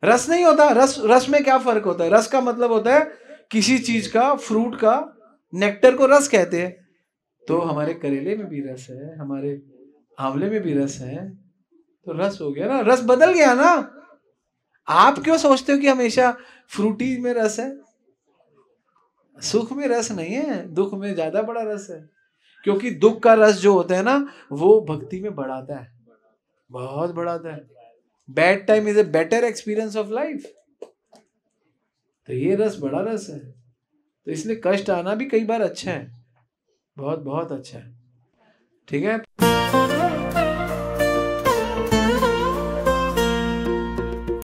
रस नहीं होता। रस में क्या फर्क होता है? रस का मतलब होता है किसी चीज का, फ्रूट का नेक्टर को रस कहते हैं। तो हमारे करेले में भी रस है, हमारे आंवले में भी रस है, तो रस हो गया ना, रस बदल गया ना। आप क्यों सोचते हो कि हमेशा फ्रूटी में रस है? सुख में रस नहीं है, दुख में ज्यादा बड़ा रस है। क्योंकि दुख का रस जो होता है ना, वो भक्ति में बढ़ाता है, बहुत बढ़ाता है। Bad time is a better experience of life. तो ये रस बड़ा रस है, तो इसलिए कष्ट आना भी कई बार अच्छा है, बहुत बहुत अच्छा है। ठीक है।